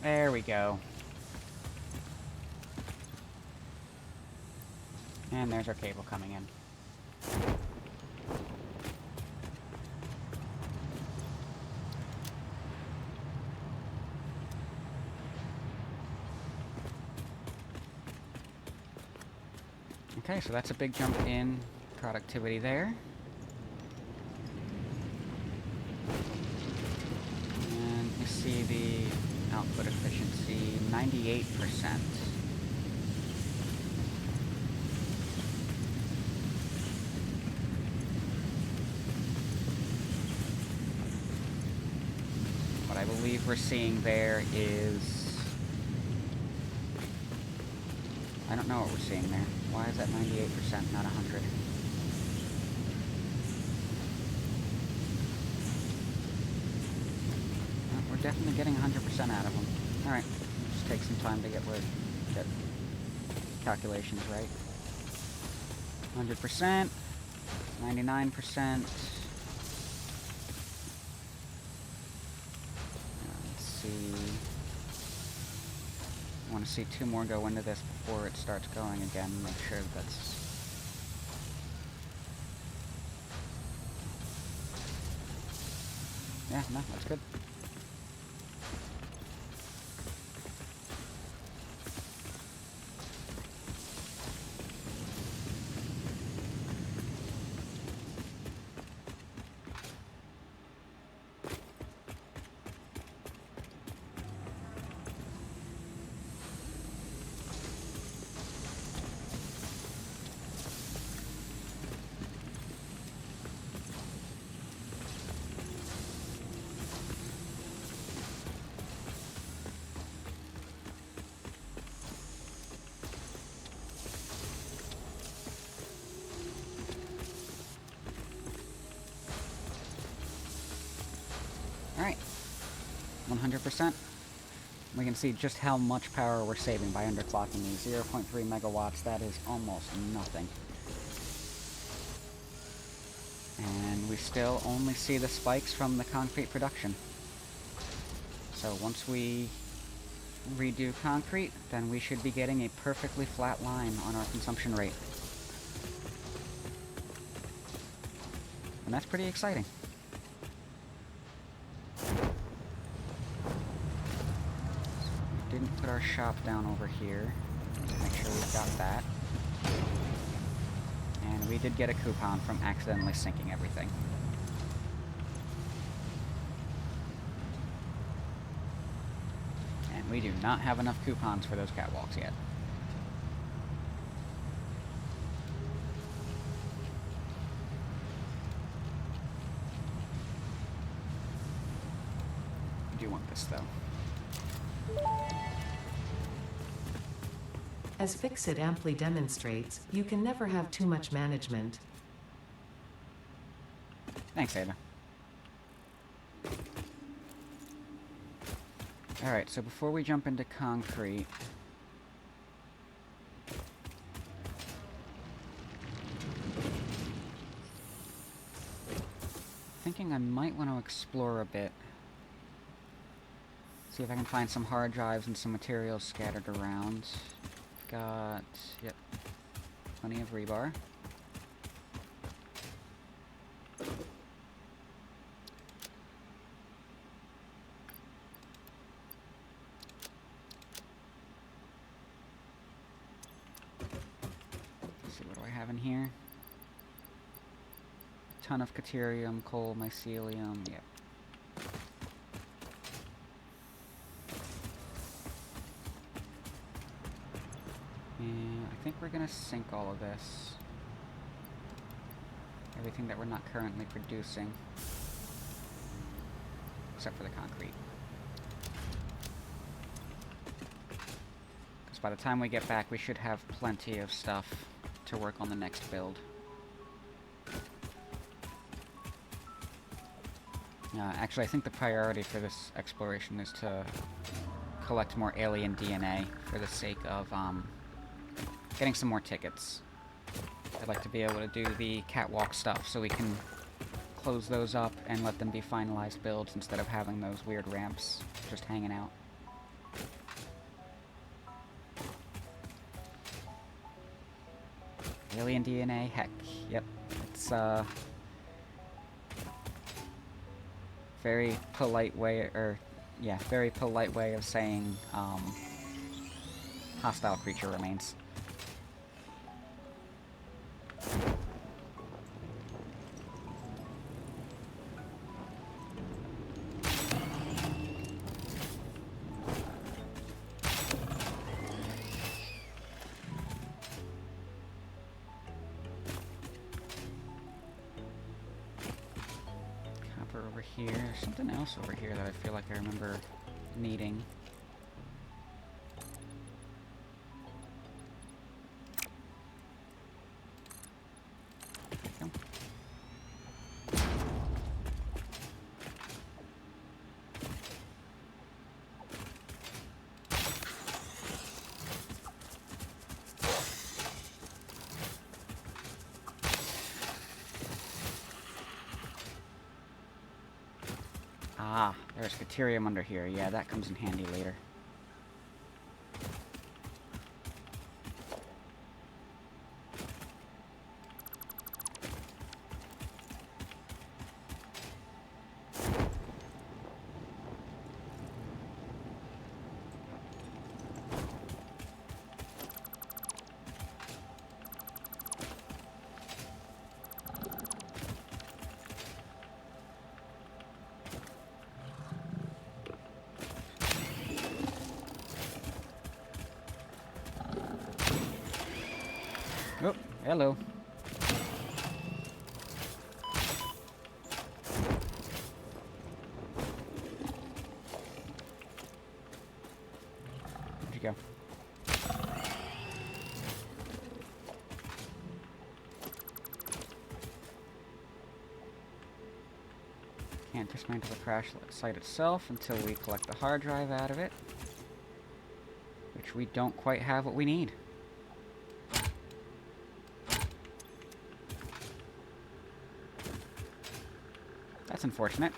There we go. And there's our cable coming in. Okay, so that's a big jump in productivity there. And you see the output efficiency, 98%. What I believe we're seeing there is... I don't know what we're seeing there. Why is that 98%, not 100? Well, we're definitely getting 100% out of them. Alright, just take some time to get calculations right. 100%, 99%. Let's see. I want to see two more go into this before it starts going again. Make sure that's... Yeah, no, that's good. Alright, 100%. We can see just how much power we're saving by underclocking these. 0.3 megawatts, that is almost nothing. And we still only see the spikes from the concrete production. So once we redo concrete, then we should be getting a perfectly flat line on our consumption rate. And that's pretty exciting. Didn't put our shop down over here. Make sure we've got that. And we did get a coupon from accidentally syncing everything. And we do not have enough coupons for those catwalks yet. I do want this though. As Fixit amply demonstrates, you can never have too much management. Thanks, Ada. Alright, so before we jump into concrete... thinking I might want to explore a bit. See if I can find some hard drives and some materials scattered around. Got, yep, plenty of rebar. Let's see, what do I have in here? A ton of caterium, coal, mycelium, yep. And I think we're gonna sink all of this. Everything that we're not currently producing. except for the concrete. Because by the time we get back, we should have plenty of stuff to work on the next build. Actually, I think the priority for this exploration is to collect more alien DNA for the sake of getting some more tickets. I'd like to be able to do the catwalk stuff so we can close those up and let them be finalized builds instead of having those weird ramps just hanging out. Alien DNA? Heck, yep. It's very polite way, very polite way of saying, hostile creature remains. Over here. There's something else over here that I feel like I remember needing. There we go. Ah, there's Caterium under here. Yeah, that comes in handy later. Oh, hello. Where'd you go? Can't dismantle the crash site itself until we collect the hard drive out of it. Which we don't quite have what we need. That's unfortunate.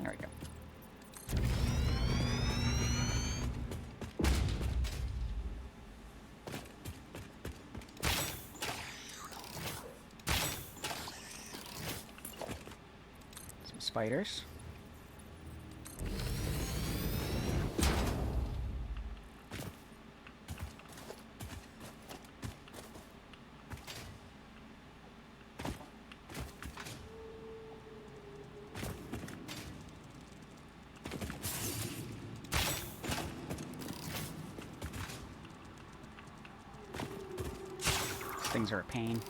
There we go. Some spiders. Things are a pain.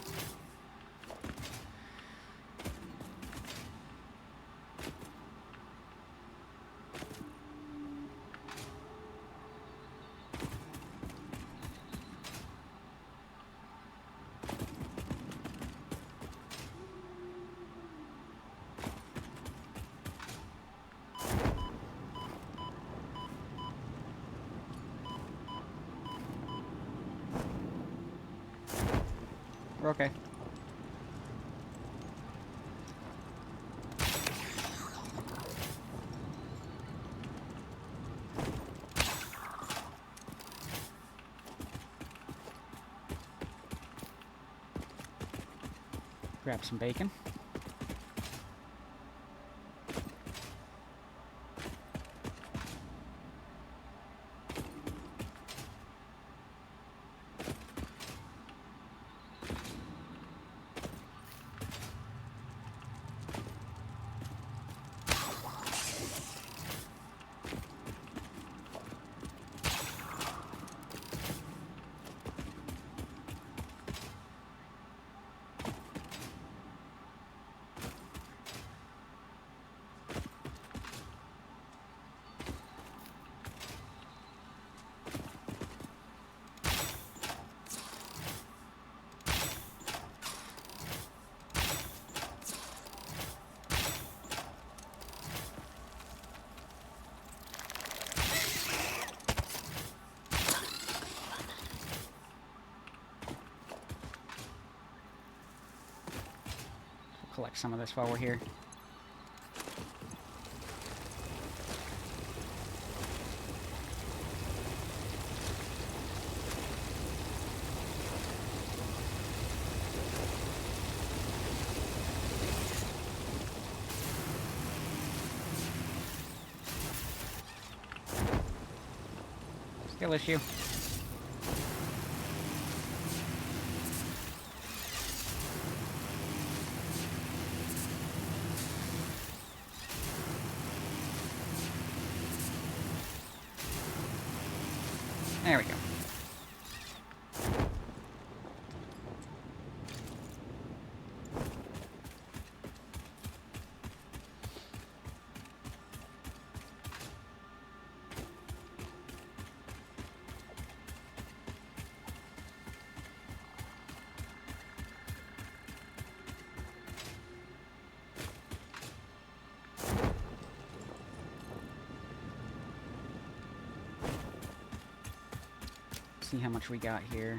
We're okay. Grab some bacon. Collect some of this while we're here. Skill issue. There we go. See how much we got here.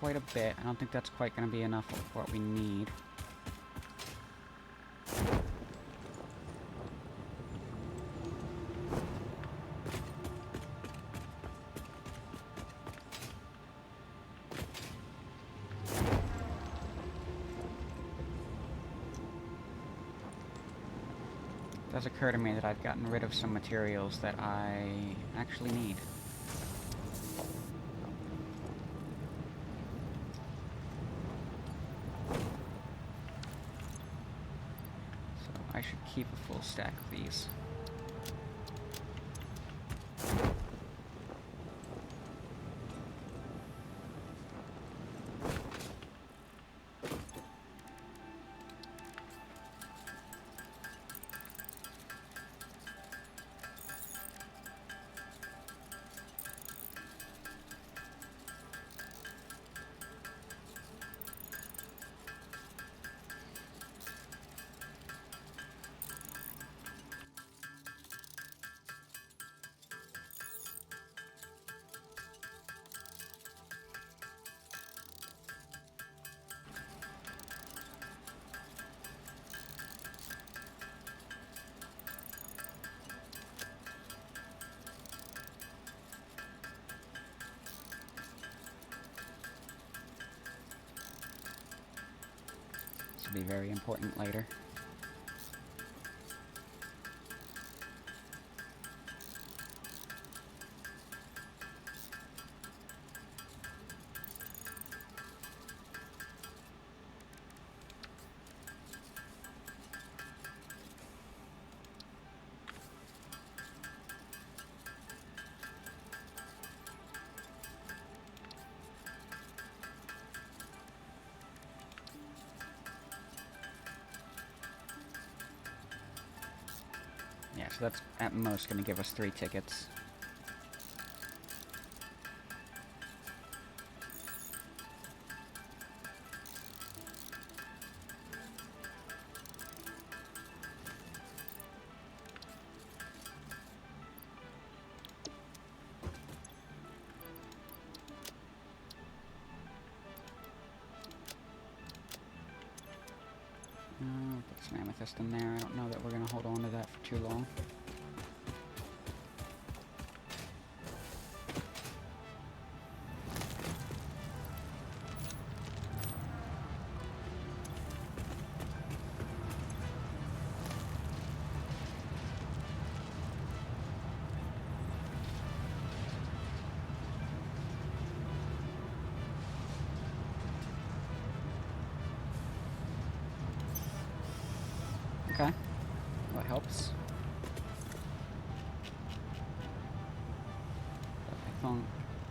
Quite a bit. I don't think that's quite going to be enough of what we need. It does occur to me that I've gotten rid of some materials that I actually need. So I should keep a full stack of these. This will be very important later. Yeah, so that's at most going to give us 3 tickets. some amethyst in there. I don't know that we're gonna hold on to that for too long. Okay, that helps.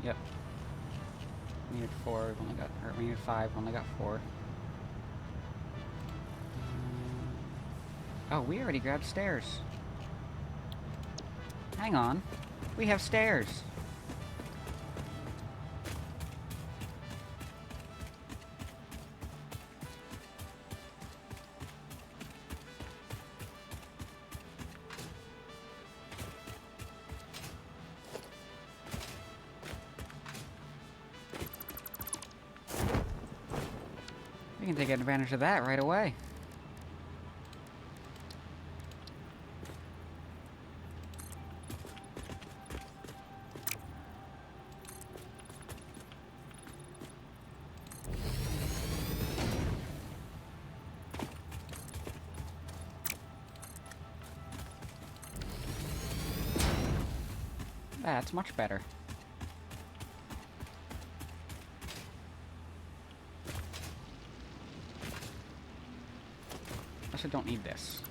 Yep. We needed 4, we've only got, or we needed 5, we only got 4. Oh, we already grabbed stairs. Hang on. We have stairs. We can take advantage of that right away. That's much better. Also don't need this.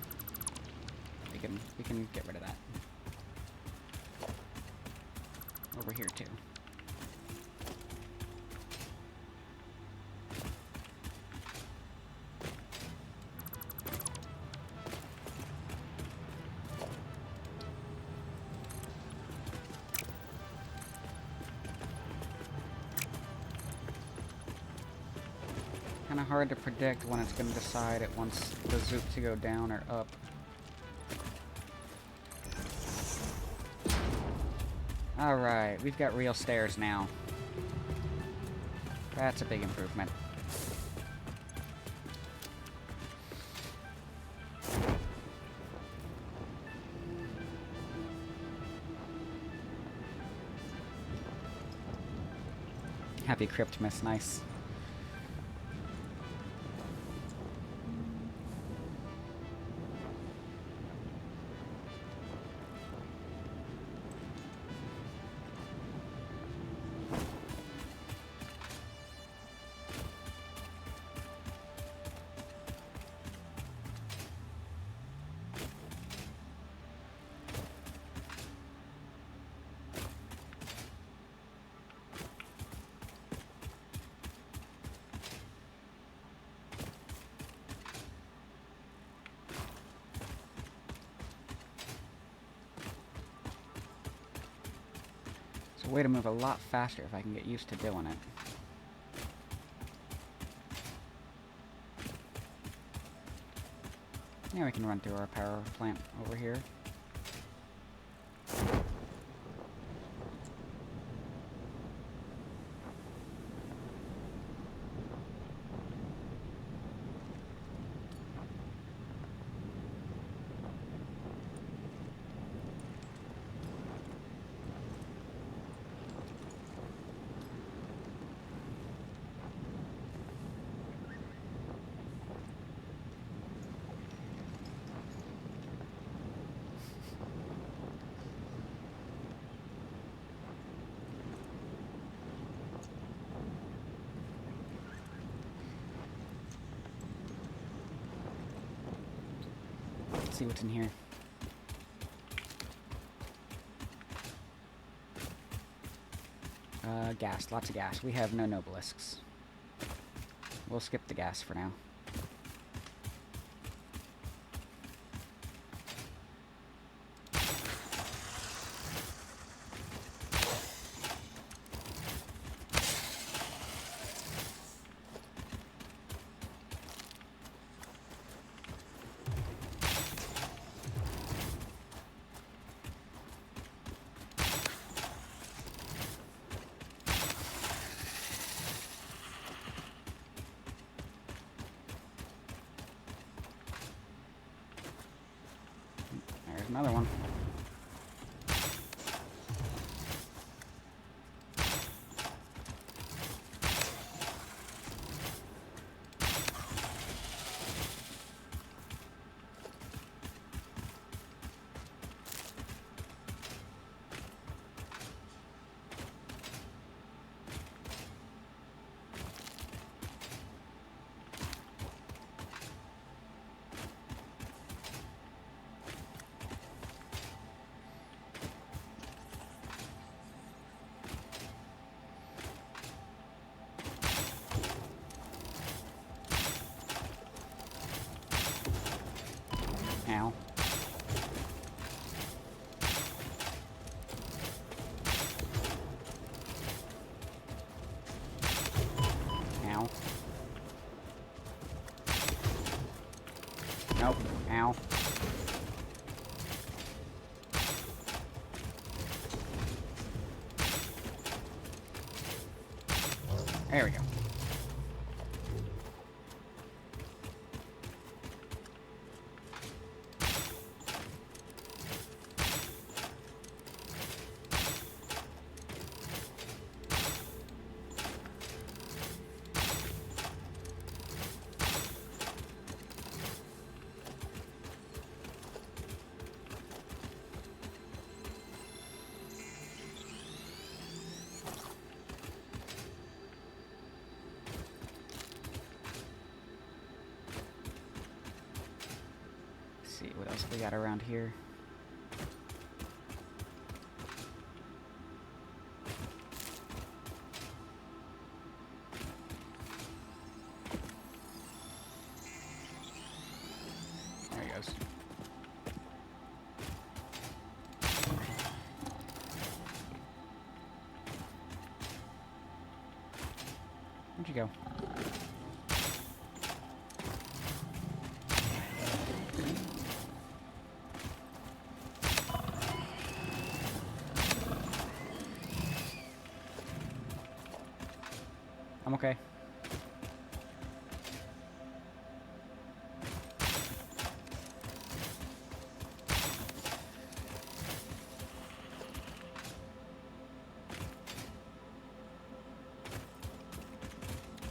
We can get rid of that. Over here too. Kind of hard to predict when it's going to decide it wants the zoop to go down or up. Alright, we've got real stairs now. That's a big improvement. Happy Cryptmas, nice. It's a way to move a lot faster if I can get used to doing it. Yeah, we can run through our power plant over here. Let's see what's in here. Gas. Lots of gas. We have no nobelisks. We'll skip the gas for now. another one. Ow. Ow. Nope. Ow. There we go. See what else we got around here. There he goes. Where'd you go? I'm okay.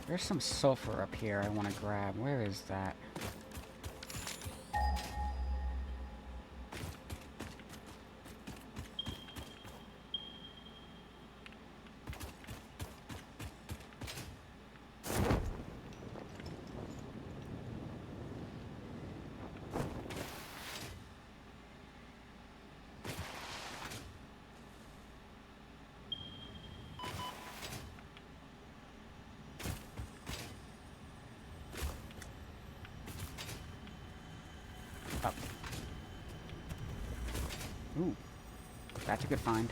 There's some sulfur up here I want to grab. Where is that? Up. Ooh, that's a good find.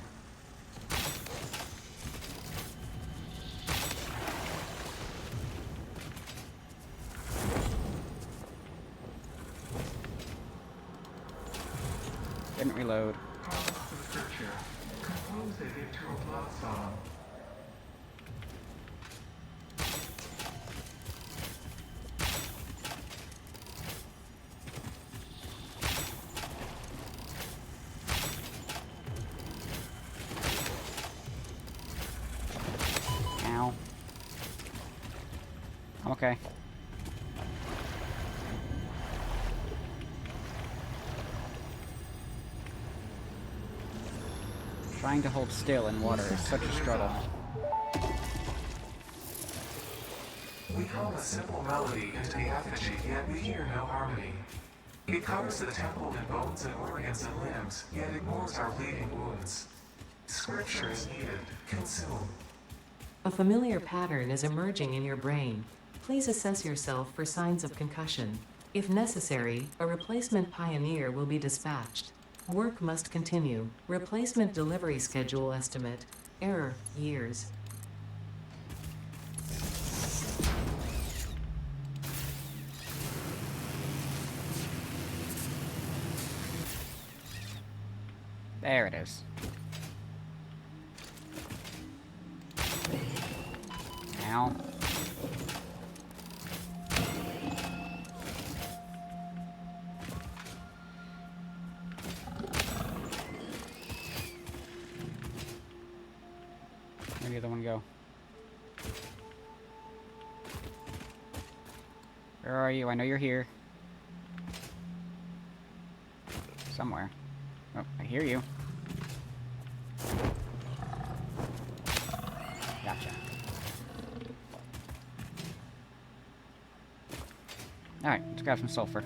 Didn't reload. Compose it into a blood song. Ow. I'm okay. Trying to hold still in water is such a struggle. We hum a simple melody into the effigy, yet we hear no harmony. It covers the temple in bones and organs and limbs, yet ignores our bleeding wounds. Scripture is needed. Consume. A familiar pattern is emerging in your brain. Please assess yourself for signs of concussion. If necessary, a replacement pioneer will be dispatched. Work must continue. Replacement delivery schedule estimate. Error, years. There it is. Ow. Where'd the other one go? Where are you? I know you're here. Somewhere. Oh, I hear you. Gotcha. Alright, let's grab some sulfur.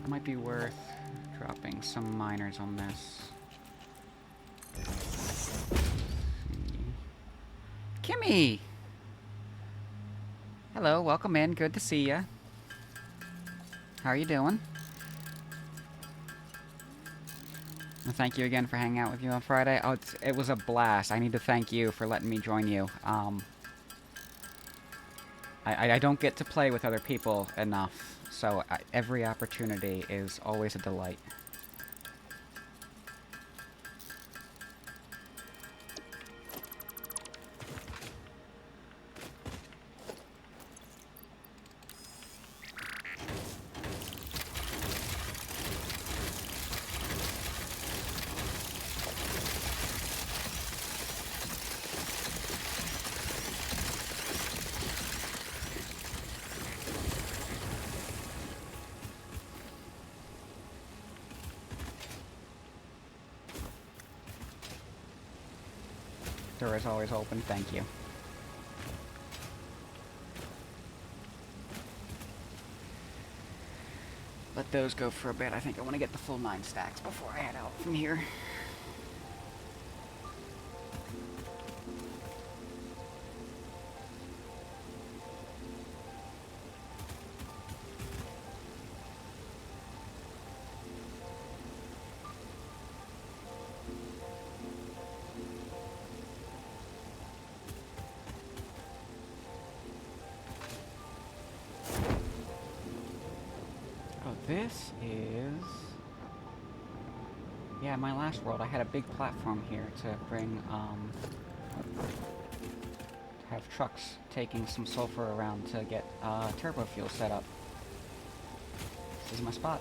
Might be worth dropping some miners on this. Kimmy! Hello, welcome in. Good to see ya. How are you doing? Well, thank you again for hanging out with you on Friday. Oh, it was a blast. I need to thank you for letting me join you. I don't get to play with other people enough, so every opportunity is always a delight. Door is always open, thank you. Let those go for a bit. I think I want to get the full 9 stacks before I head out from here. This is... Yeah, my last world, I had a big platform here to bring, to have trucks taking some sulfur around to get, turbo fuel set up. This is my spot.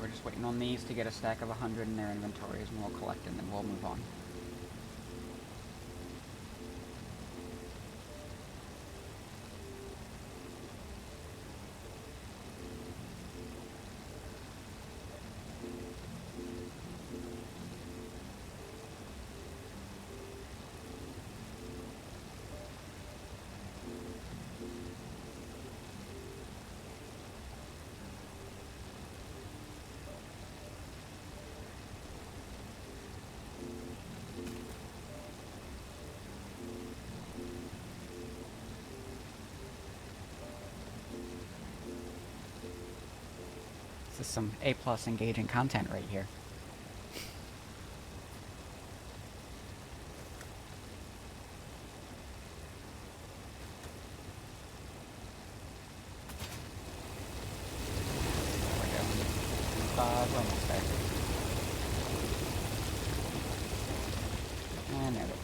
We're just waiting on these to get a stack of 100 in their inventories, and we'll collect them, and we'll move on. This is some A+ engaging content right here. There we go. We're almost there. And there we go.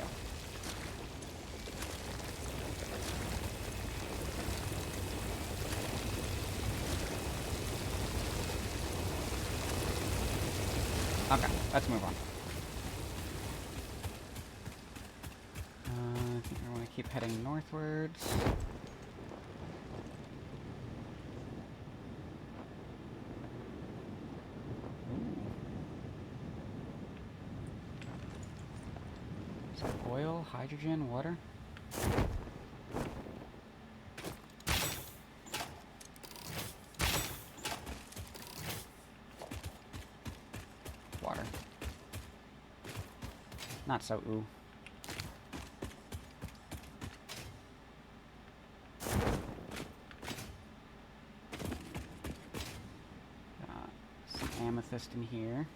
Okay, let's move on. I think I want to keep heading northwards. Ooh. Is that oil, hydrogen, water? Water. Not so ooh. Some amethyst in here.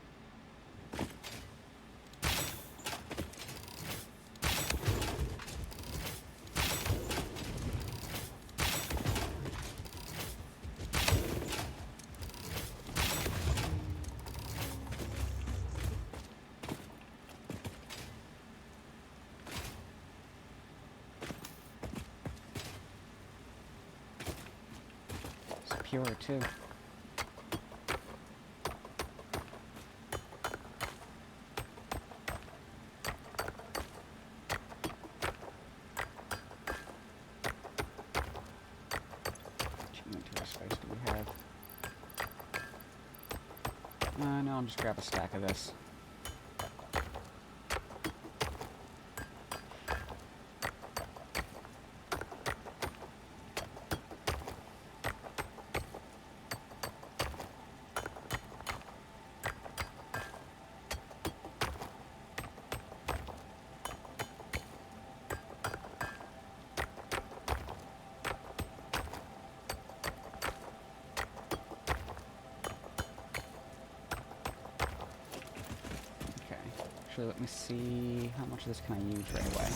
pure, too. Inventory space do we have? No, I'll just grab a stack of this. Let me see, how much of this can I use right away?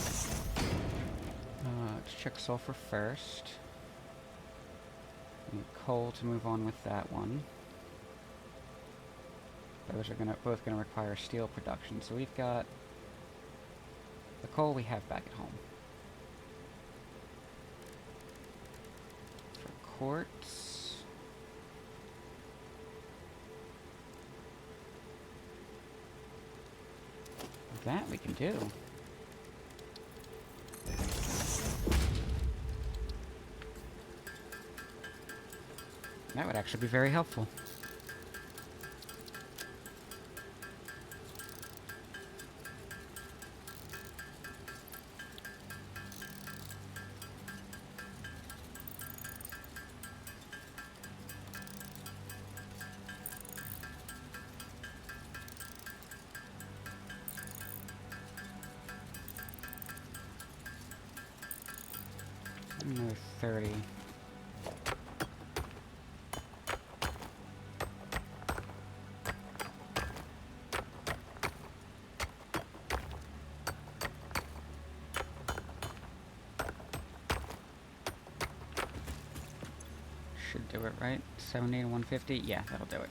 Let's check sulfur first. Need coal to move on with that one. Those are both gonna require steel production, so we've got the coal we have back at home. For quartz, that we can do. That would actually be very helpful. Another 30. Should do it, right? 70 to 150? Yeah, that'll do it.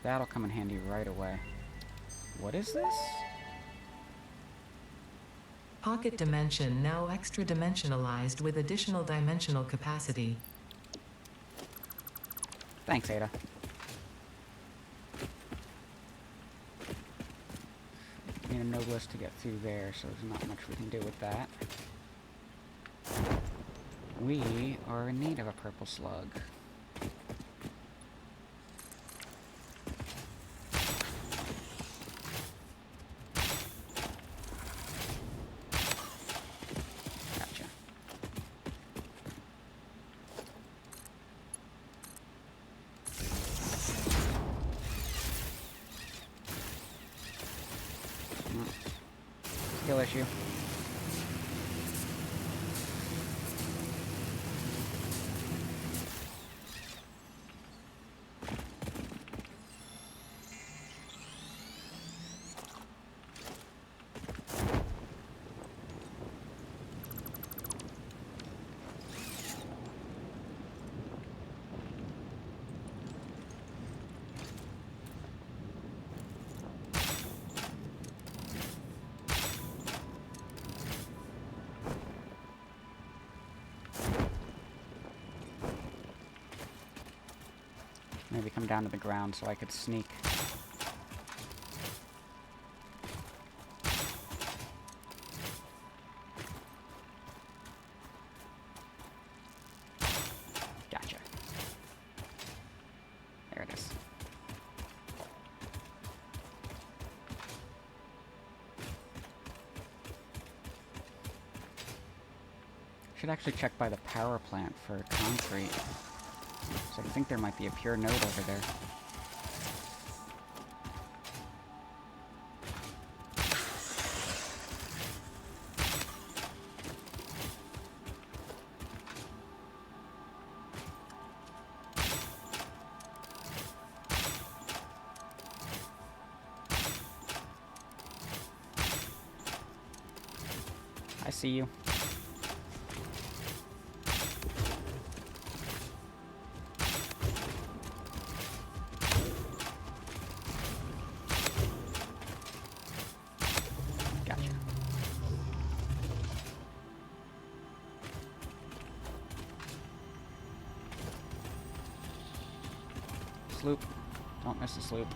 That'll come in handy right away. What is this? Pocket dimension now extra dimensionalized with additional dimensional capacity. Thanks, Ada. Need a noblest to get through there, so there's not much we can do with that. We are in need of a purple slug. Skill issue. Maybe come down to the ground so I could sneak. Gotcha. Should actually check by the power plant for concrete. So I think there might be a pure node over there. I see you. Gotcha. Sloop. Don't miss the sloop.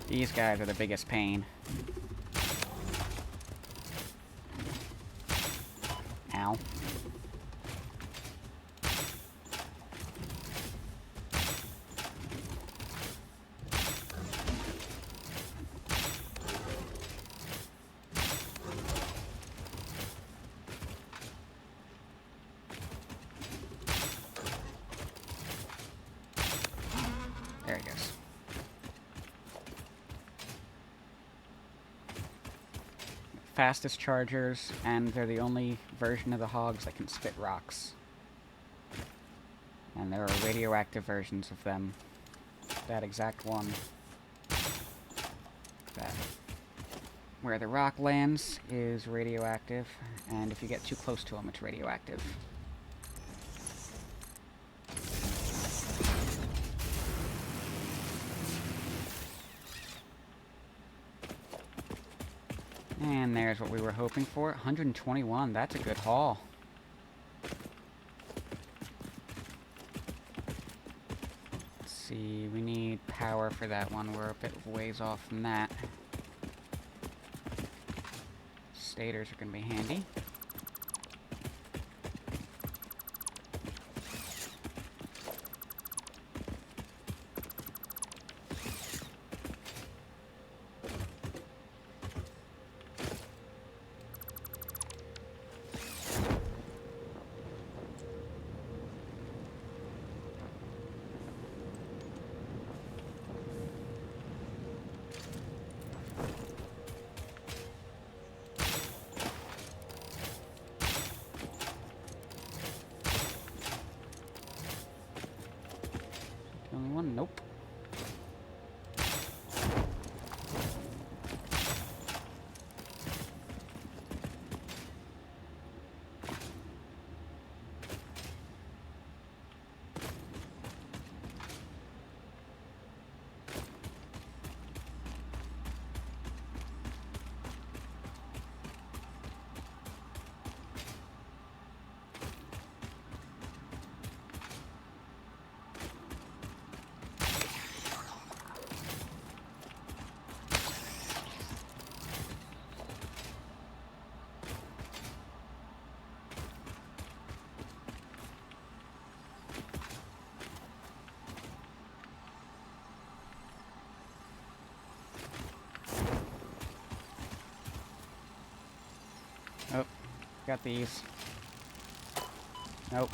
These guys are the biggest pain. Ow. There he goes. Fastest chargers, and they're the only version of the hogs that can spit rocks. And there are radioactive versions of them. That exact one. That. Where the rock lands is radioactive, and if you get too close to them, it's radioactive. And there's what we were hoping for. 121, that's a good haul. Let's see, we need power for that one. We're a bit of ways off from that. Stators are going to be handy. Only one? Nope. Oh, got these. Nope.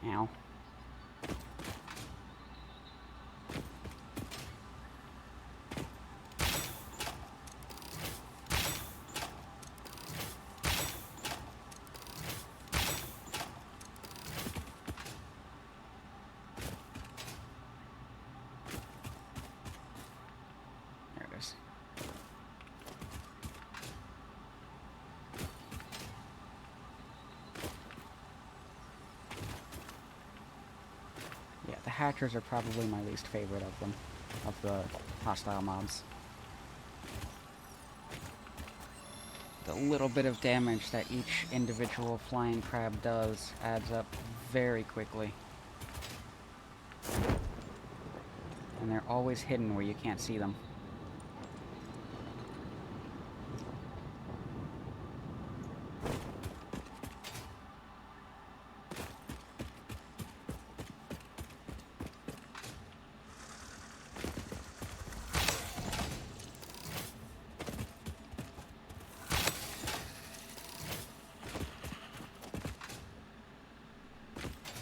Ow. hatchers are probably my least favorite of them, of the hostile mobs. The little bit of damage that each individual flying crab does adds up very quickly. And they're always hidden where you can't see them.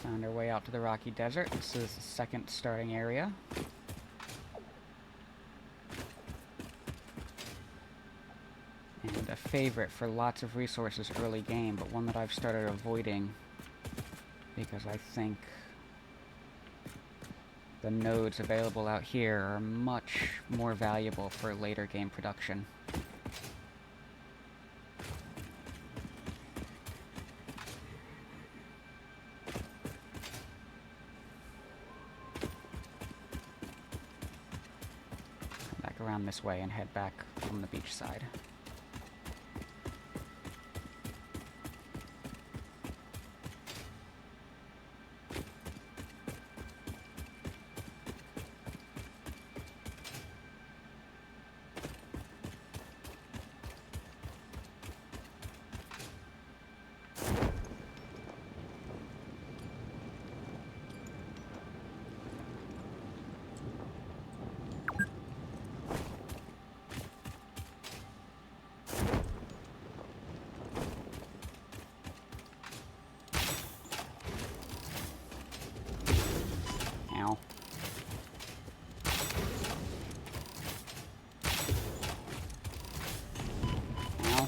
Found our way out to the rocky desert. This is the second starting area. And a favorite for lots of resources early game, but one that I've started avoiding because I think the nodes available out here are much more valuable for later game production. Come back around this way and head back from the beach side. Ow. Ow.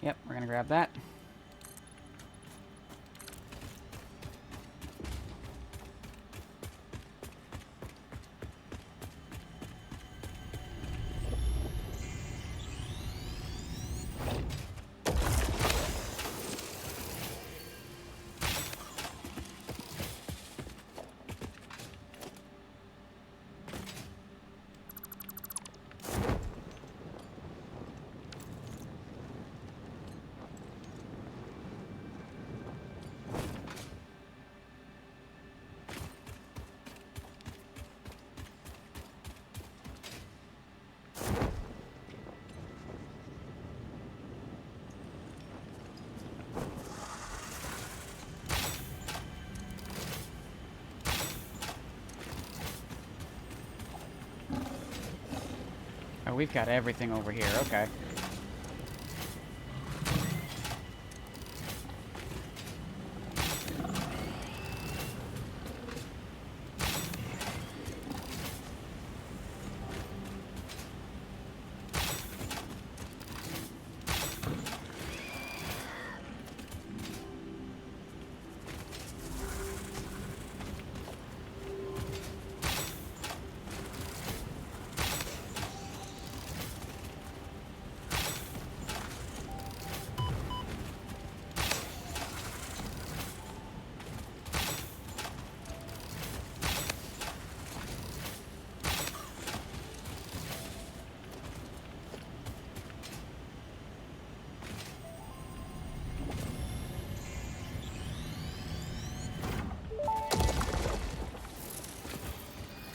Yep, we're gonna grab that. Oh, we've got everything over here, okay.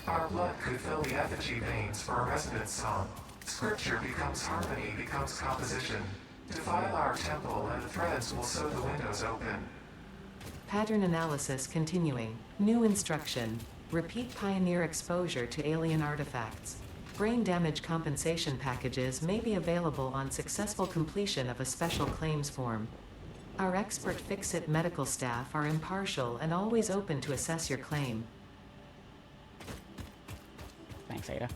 Our blood could fill the effigy veins for a resonance song. Scripture becomes harmony, becomes composition. Defile our temple and the threads will sew the windows open. Pattern analysis continuing. New instruction. Repeat Pioneer exposure to alien artifacts. Brain damage compensation packages may be available on successful completion of a special claims form. Our expert Fix-It medical staff are impartial and always open to assess your claim. Thanks, Ada.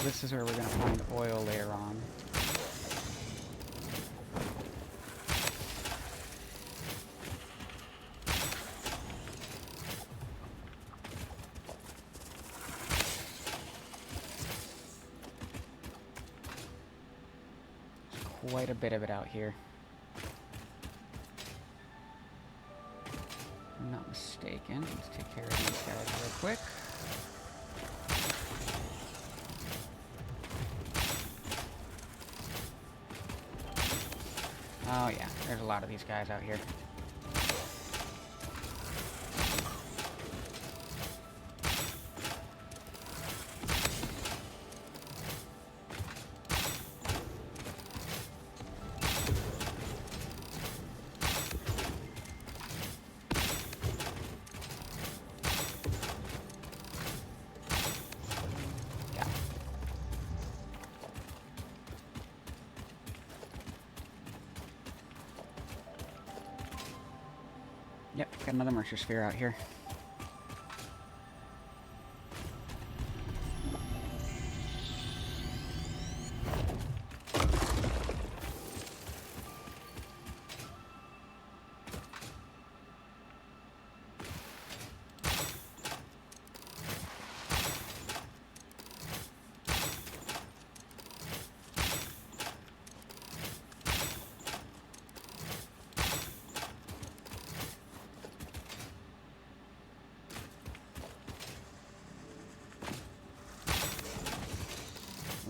this is where we're gonna find oil later on. There's quite a bit of it out here. If I'm not mistaken. Let's take care of these guys real quick. Oh yeah, there's a lot of these guys out here. Yeah. Yep, got another Mercer Sphere out here.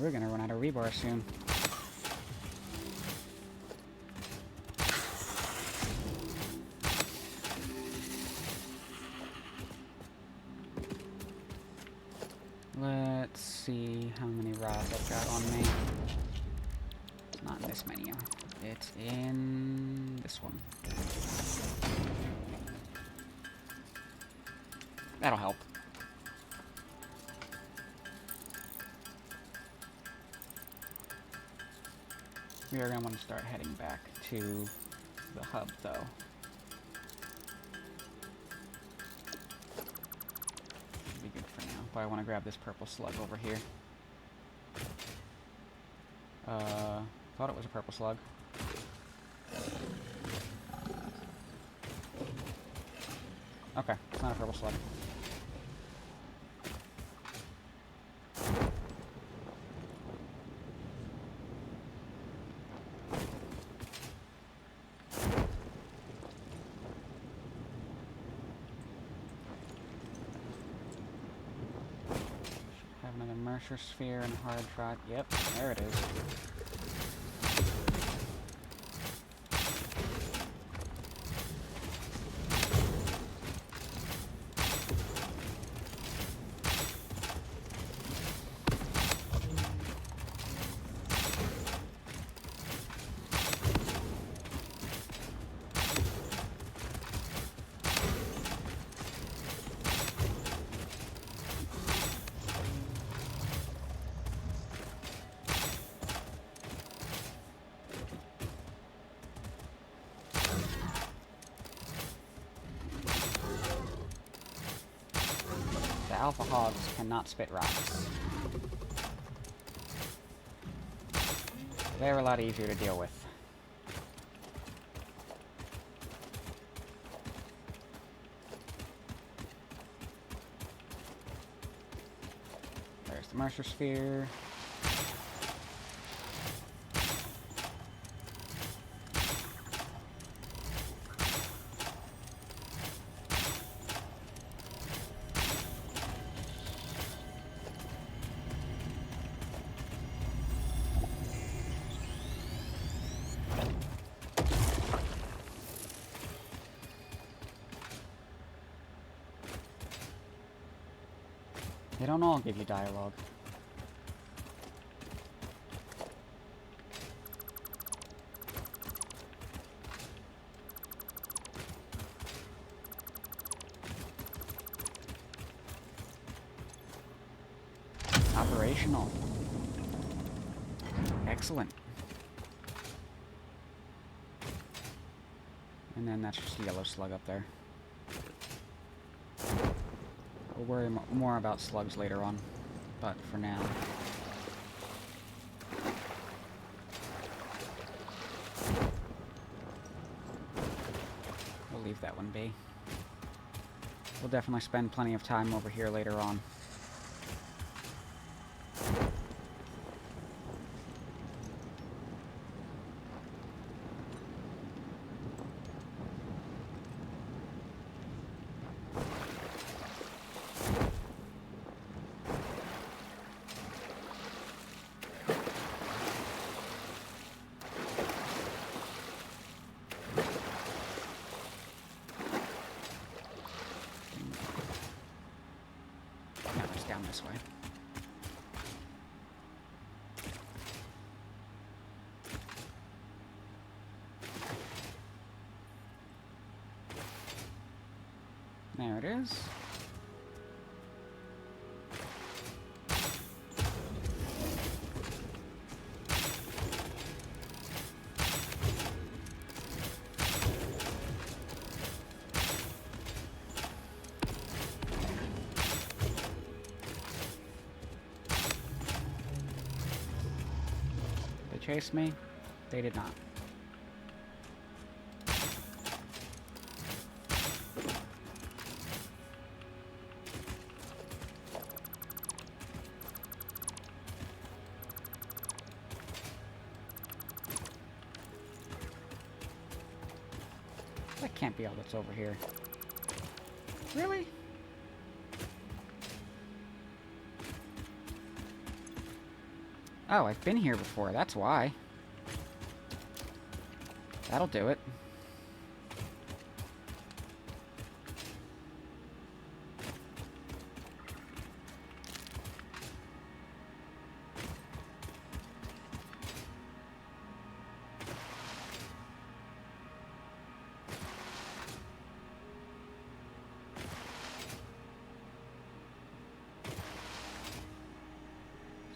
We're gonna run out of rebar soon. Let's see how many rods I've got on me. It's not in this menu. It's in this one. That'll help. We are going to want to start heading back to the hub, though. Should be good for now. But I want to grab this purple slug over here. Thought it was a purple slug. Okay, it's not a purple slug. Mercer Sphere and hard trot. Yep, there it is. Alpha hogs cannot spit rocks. They're a lot easier to deal with. There's the Mercer Sphere. They don't all give you dialogue. Operational. Excellent. And then that's just a yellow slug up there. We'll worry more about slugs later on, but for now. leave that one be. We'll definitely spend plenty of time over here later on. No, it's down this way. There it is. They chased me? They did not. That can't be all that's over here. Really? Oh, I've been here before, that's why. That'll do it.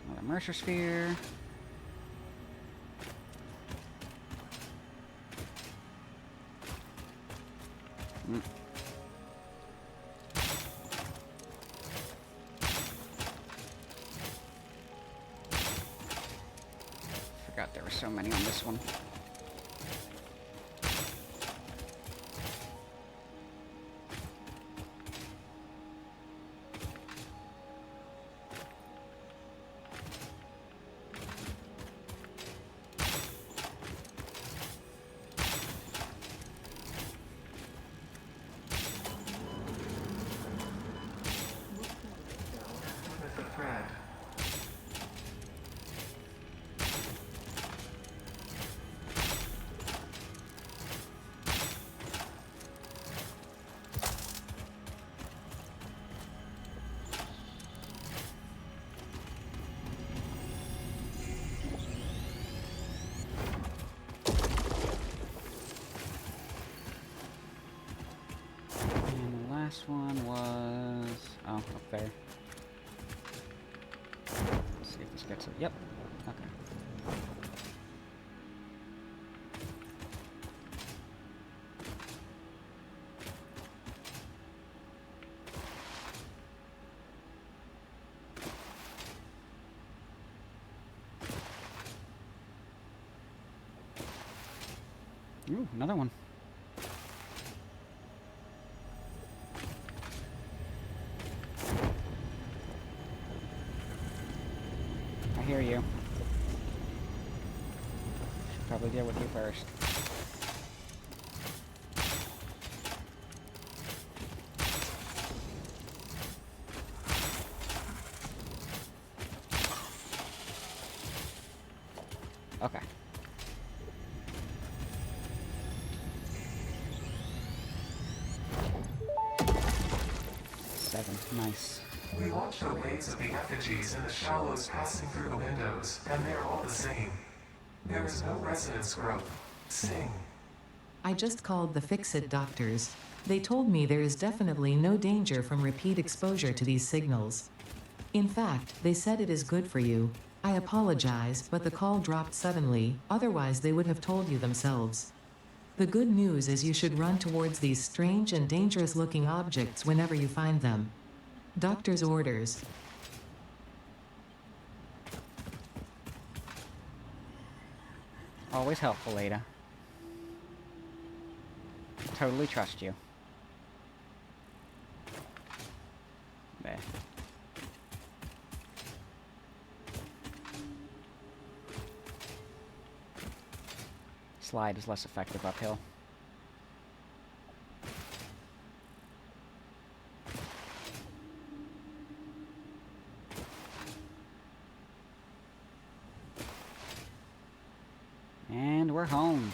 Another Mercer Sphere. Forgot there were so many on this one. With the thread. And the last one was... oh, up there. Let's see if this gets it. Yep. Okay. Ooh, another one. I hear you. Should probably deal with you first. Okay. Seven. Nice. We watch the waves of the effigies in the shallows passing through the windows, and they're all the same. There is no resonance growth. Sing. I just called the Fix-It doctors. They told me there is definitely no danger from repeat exposure to these signals. In fact, they said it is good for you. I apologize, but the call dropped suddenly, otherwise they would have told you themselves. The good news is you should run towards these strange and dangerous-looking objects whenever you find them. Doctor's orders. Always helpful, Ada. Totally trust you. There. Slide is less effective uphill. And we're home.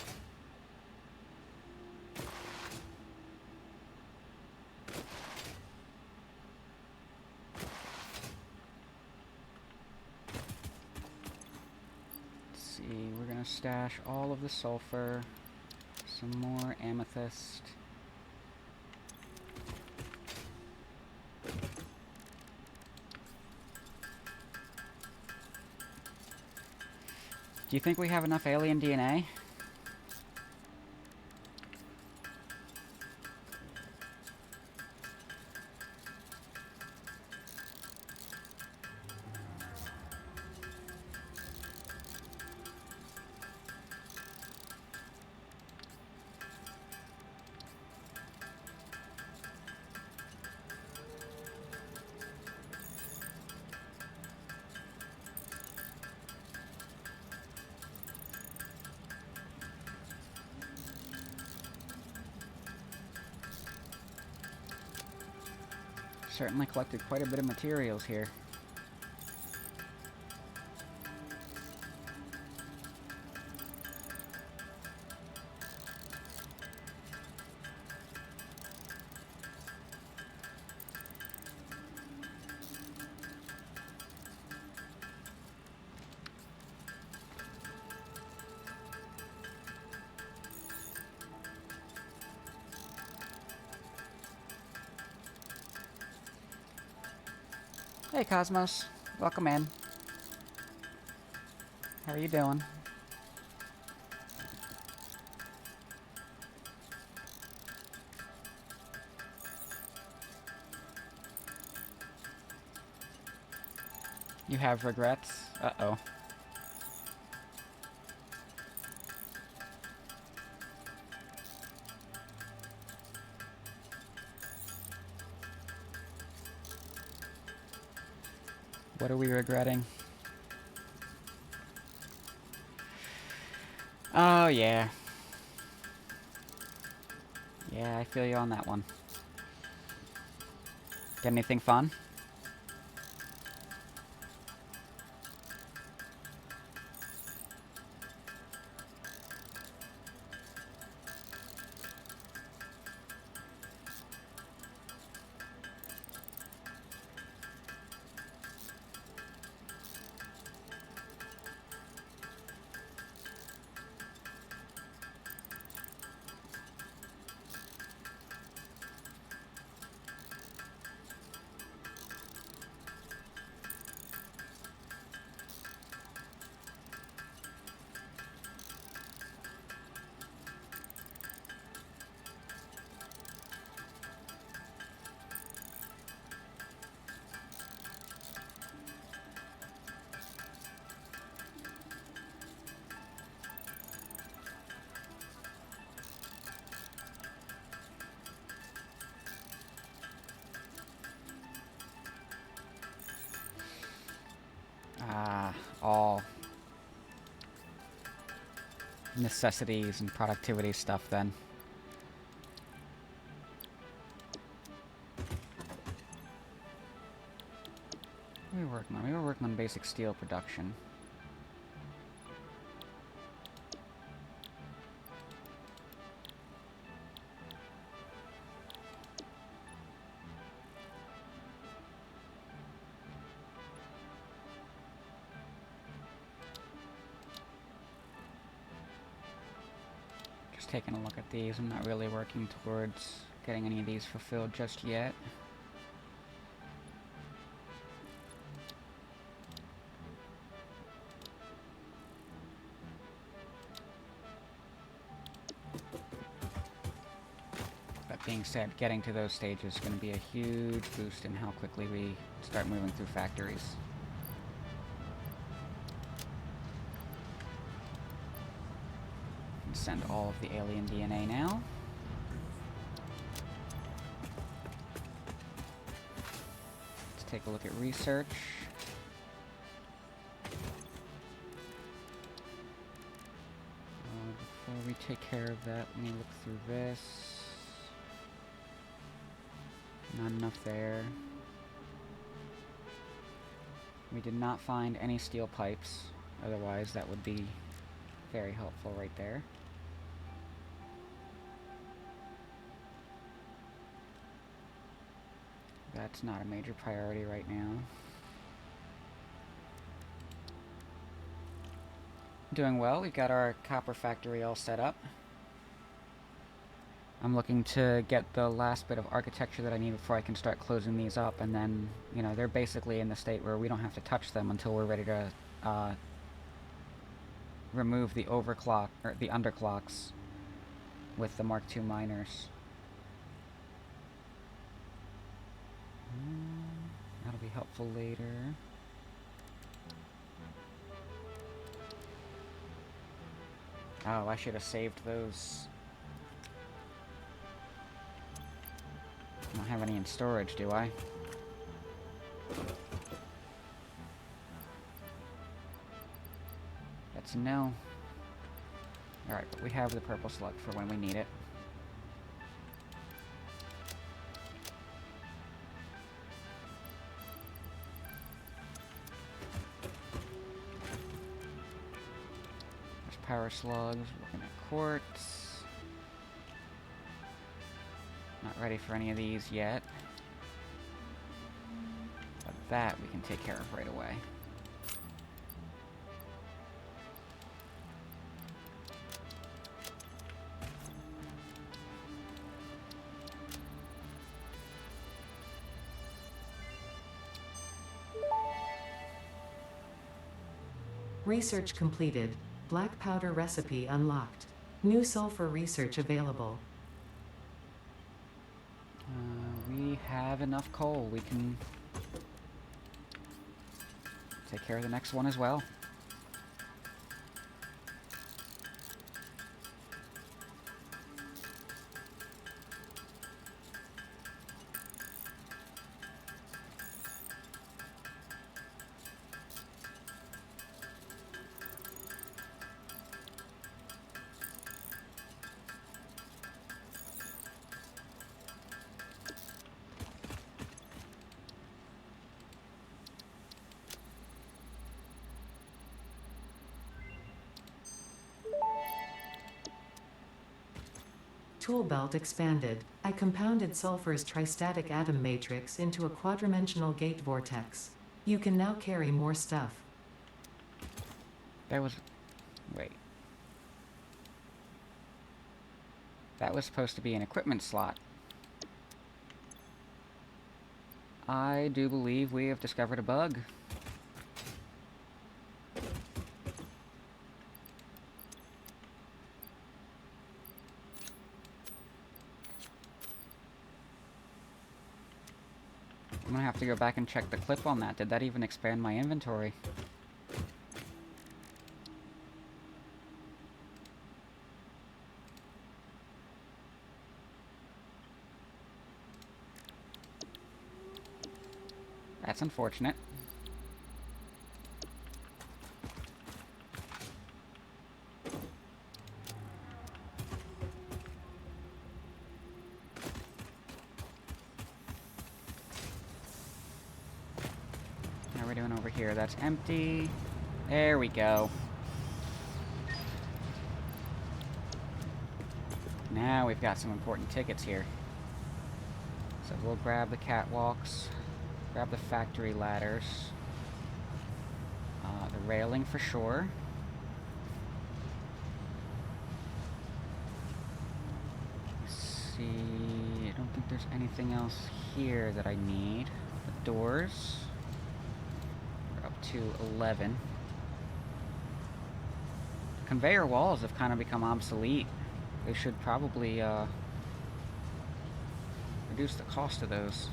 Let's see, we're gonna stash all of the sulfur, some more amethyst. Do you think we have enough alien DNA? Certainly collected quite a bit of materials here. Hey Cosmos, welcome in. How are you doing? You have regrets? Uh-oh. What are we regretting? Oh, yeah. Yeah, I feel you on that one. Get anything fun? All necessities and productivity stuff then. What were we working on? We were working on basic steel production. Just taking a look at these. I'm not really working towards getting any of these fulfilled just yet. That being said, getting to those stages is going to be a huge boost in how quickly we start moving through factories. Send all of the alien DNA now. take a look at research. Before we take care of that, let me look through this. Not enough there. We did not find any steel pipes. Otherwise, that would be very helpful right there. That's not a major priority right now. Doing well. We've got our copper factory all set up. I'm looking to get the last bit of architecture that I need before I can start closing these up, and then, you know, they're basically in the state where we don't have to touch them until we're ready to remove the overclock, or the underclocks with the Mark II miners. That'll be helpful later. Oh, I should have saved those. I don't have any in storage, do I? That's a no. Alright, but we have the purple slug for when we need it. There's power slugs, looking at quartz. Not ready for any of these yet. But that we can take care of right away. Research completed. Black powder recipe unlocked. New sulfur research available. We have enough coal. We can take care of the next one as well. Tool belt expanded. I compounded sulfur's tristatic atom matrix into a quadrimensional gate vortex. You can now carry more stuff. That was... wait. That was supposed to be an equipment slot. I do believe we have discovered a bug. I'm gonna have to go back and check the clip on that. Did that even expand my inventory? That's unfortunate. How are we doing over here? That's empty. There we go. Now we've got some important tickets here. So we'll grab the catwalks, grab the factory ladders, the railing for sure. Let's see, I don't think there's anything else here that I need. The doors, we're up to 11. Conveyor walls have kind of become obsolete. They should probably reduce the cost of those.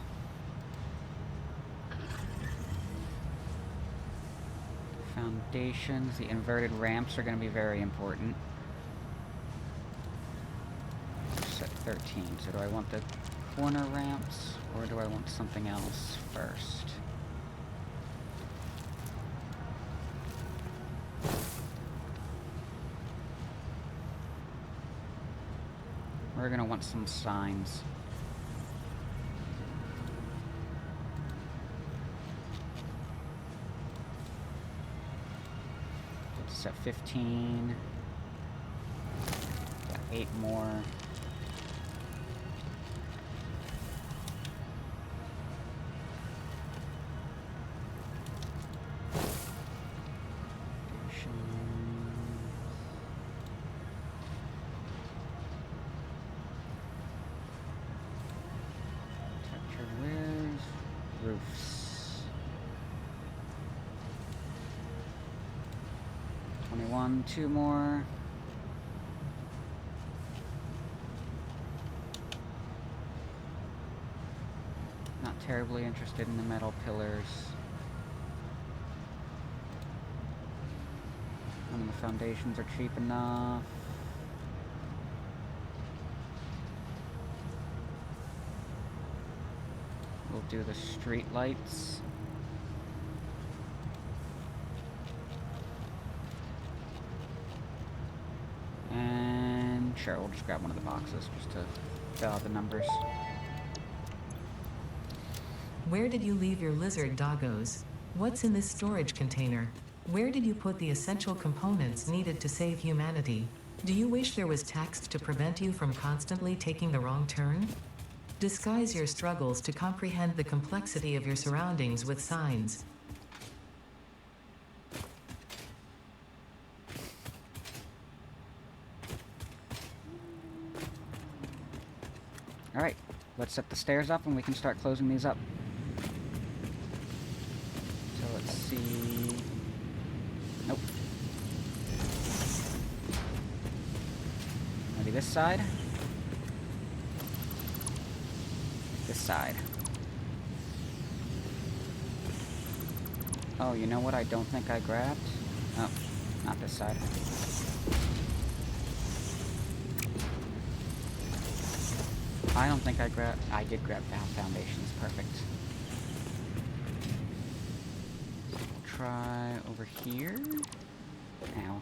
Foundations, the inverted ramps are going to be very important. Set 13. So do I want the corner ramps or do I want something else first? We're gonna want some signs. It's at 15. Got 8 more. Roofs. 21, 2 more. Not terribly interested in the metal pillars. None of the foundations are cheap enough. We'll do the street lights. And sure, we'll just grab one of the boxes just to fill out the numbers. Where did you leave your lizard doggos? What's in this storage container? Where did you put the essential components needed to save humanity? Do you wish there was text to prevent you from constantly taking the wrong turn? Disguise your struggles to comprehend the complexity of your surroundings with signs. Alright, let's set the stairs up and we can start closing these up. So let's see... Nope. Maybe this side? This side. Oh, you know what I don't think I grabbed? Oh, not this side. I don't think I grabbed... I did grab foundations. Perfect. So we'll try over here. Ow.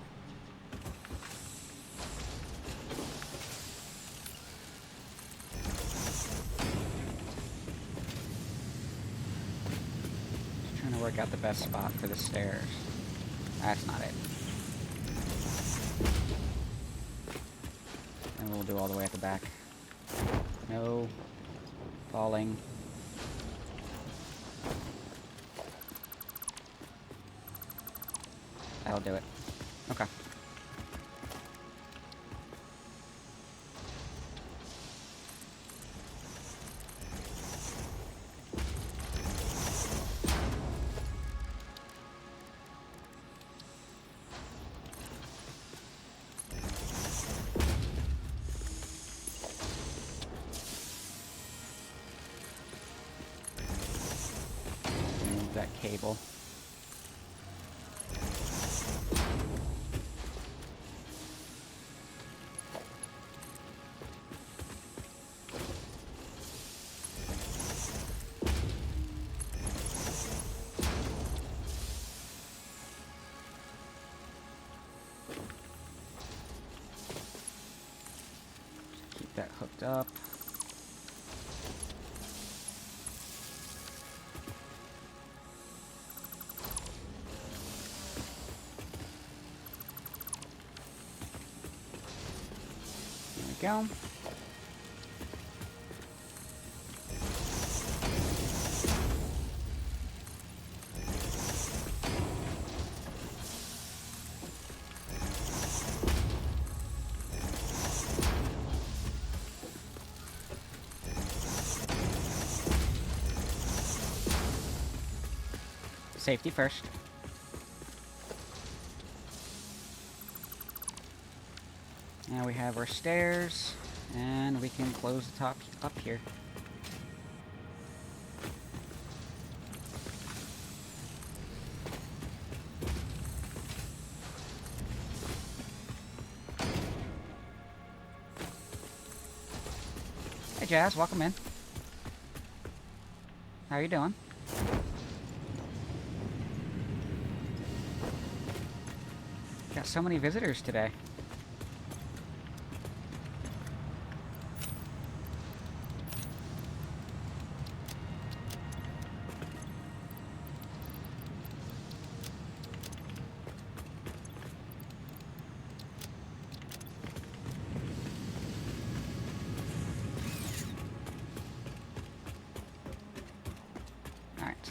Just trying to work out the best spot for the stairs. That's not it. And we'll do all the way at the back. No. Falling. That'll do it. Okay. Move that cable. Keep that hooked up. There we go. Safety first. Now we have our stairs, and we can close the top up here. Hey Jazz, welcome in. How are you doing? Got so many visitors today.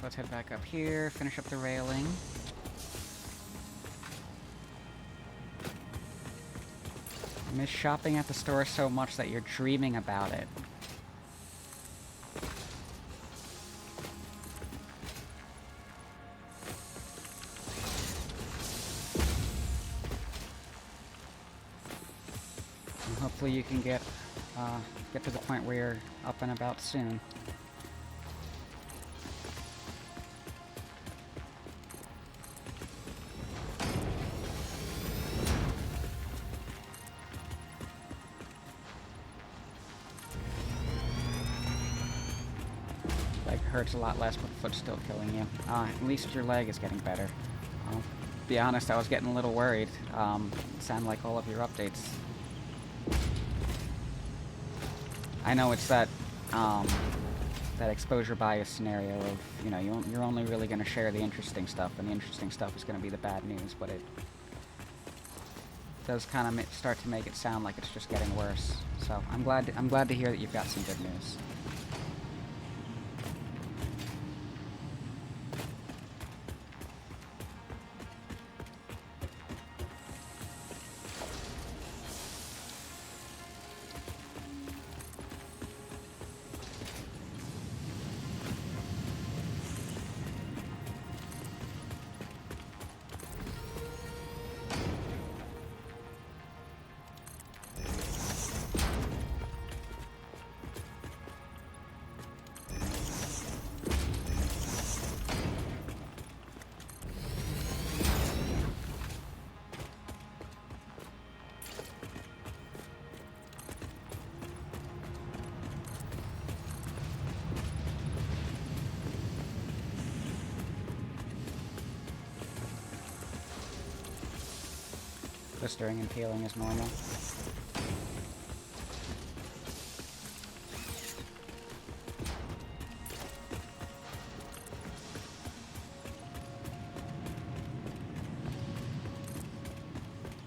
so let's head back up here, finish up the railing. I miss shopping at the store so much that you're dreaming about it. And hopefully you can get to the point where you're up and about soon. Leg hurts a lot less, but the foot's still killing you. At least your leg is getting better. I'll be honest, I was getting a little worried. It sounded like all of your updates. I know it's that exposure bias scenario of, you know, you're only really going to share the interesting stuff, and the interesting stuff is going to be the bad news, but it does kind of start to make it sound like it's just getting worse. So I'm glad to hear that you've got some good news. Blistering and peeling is normal.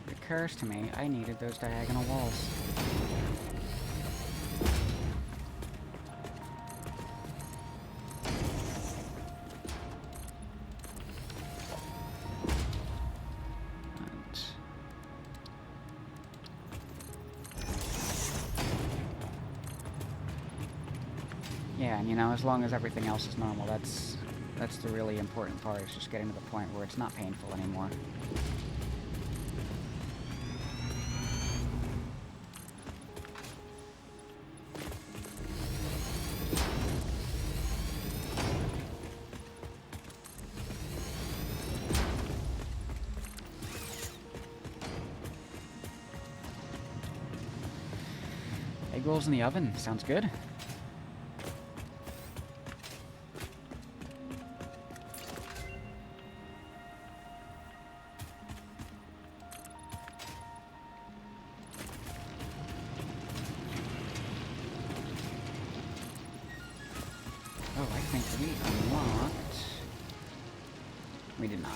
It occurs to me, I needed those diagonal walls. Yeah, and you know, as long as everything else is normal, that's the really important part, is just getting to the point where it's not painful anymore. Egg rolls in the oven, sounds good. Oh, I think we unlocked... We did not.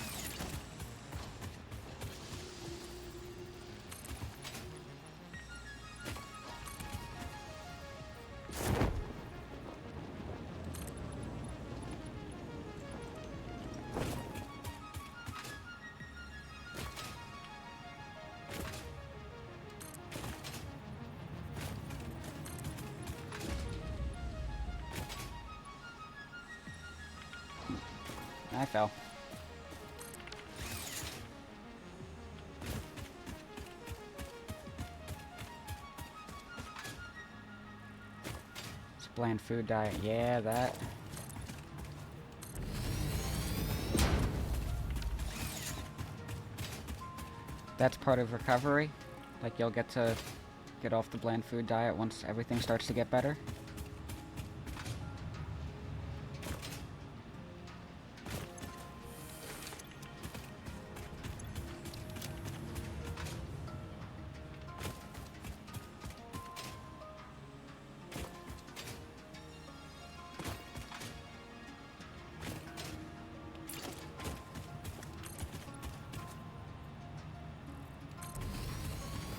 I fell. It's a bland food diet. Yeah, that. That's part of recovery. Like, you'll get to get off the bland food diet once everything starts to get better.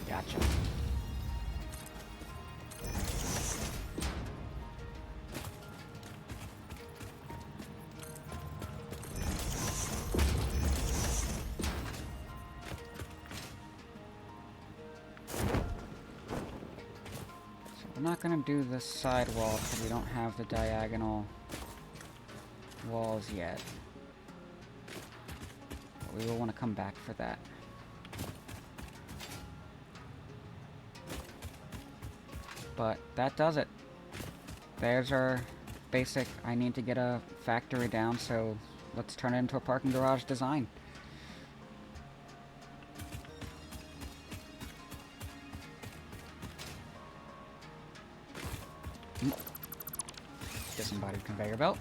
Gotcha. I'm not gonna do the side wall because we don't have the diagonal walls yet. But we will want to come back for that. But that does it. There's our basic, I need to get a factory down, so let's turn it into a parking garage design. Disembodied conveyor belt.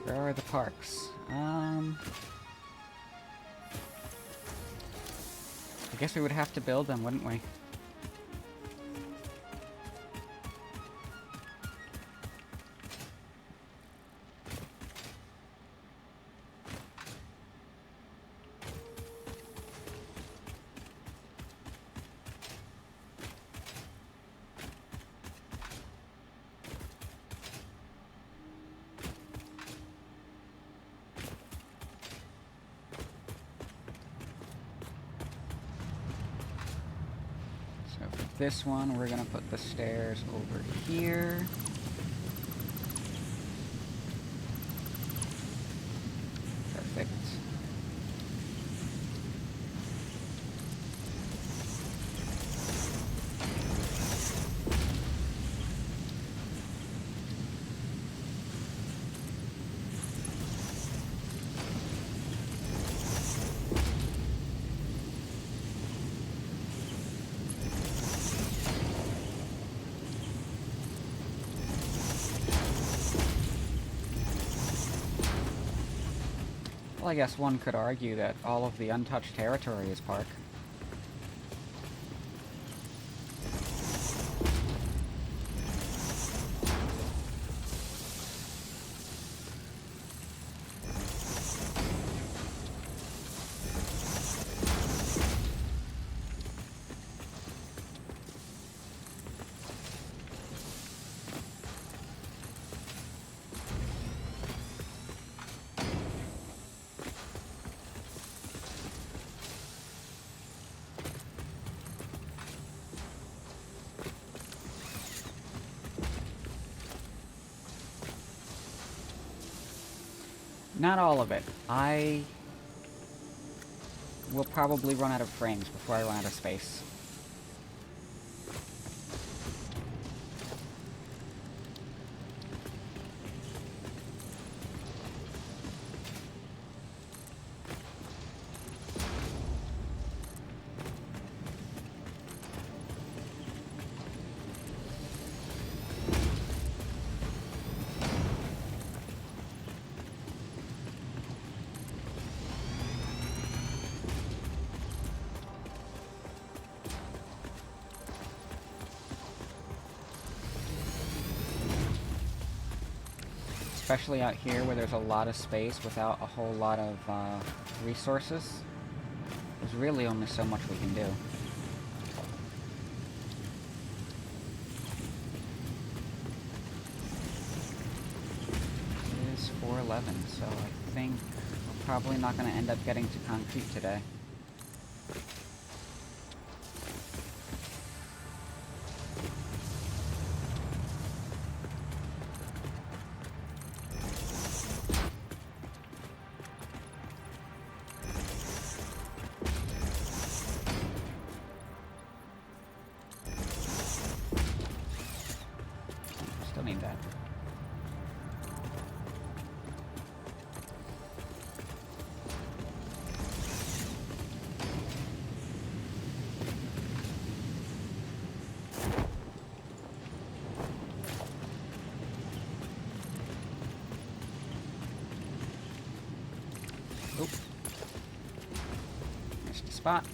Where are the parks? I guess we would have to build them, wouldn't we? So for this one, we're gonna put the stairs over here. Perfect. Well, I guess one could argue that all of the untouched territory is park. Not all of it. I will probably run out of frames before I run out of space. Especially out here where there's a lot of space without a whole lot of resources. There's really only so much we can do. It is 4:11, so I think we're probably not going to end up getting to concrete today. Still need that. Oop. Missed a spot.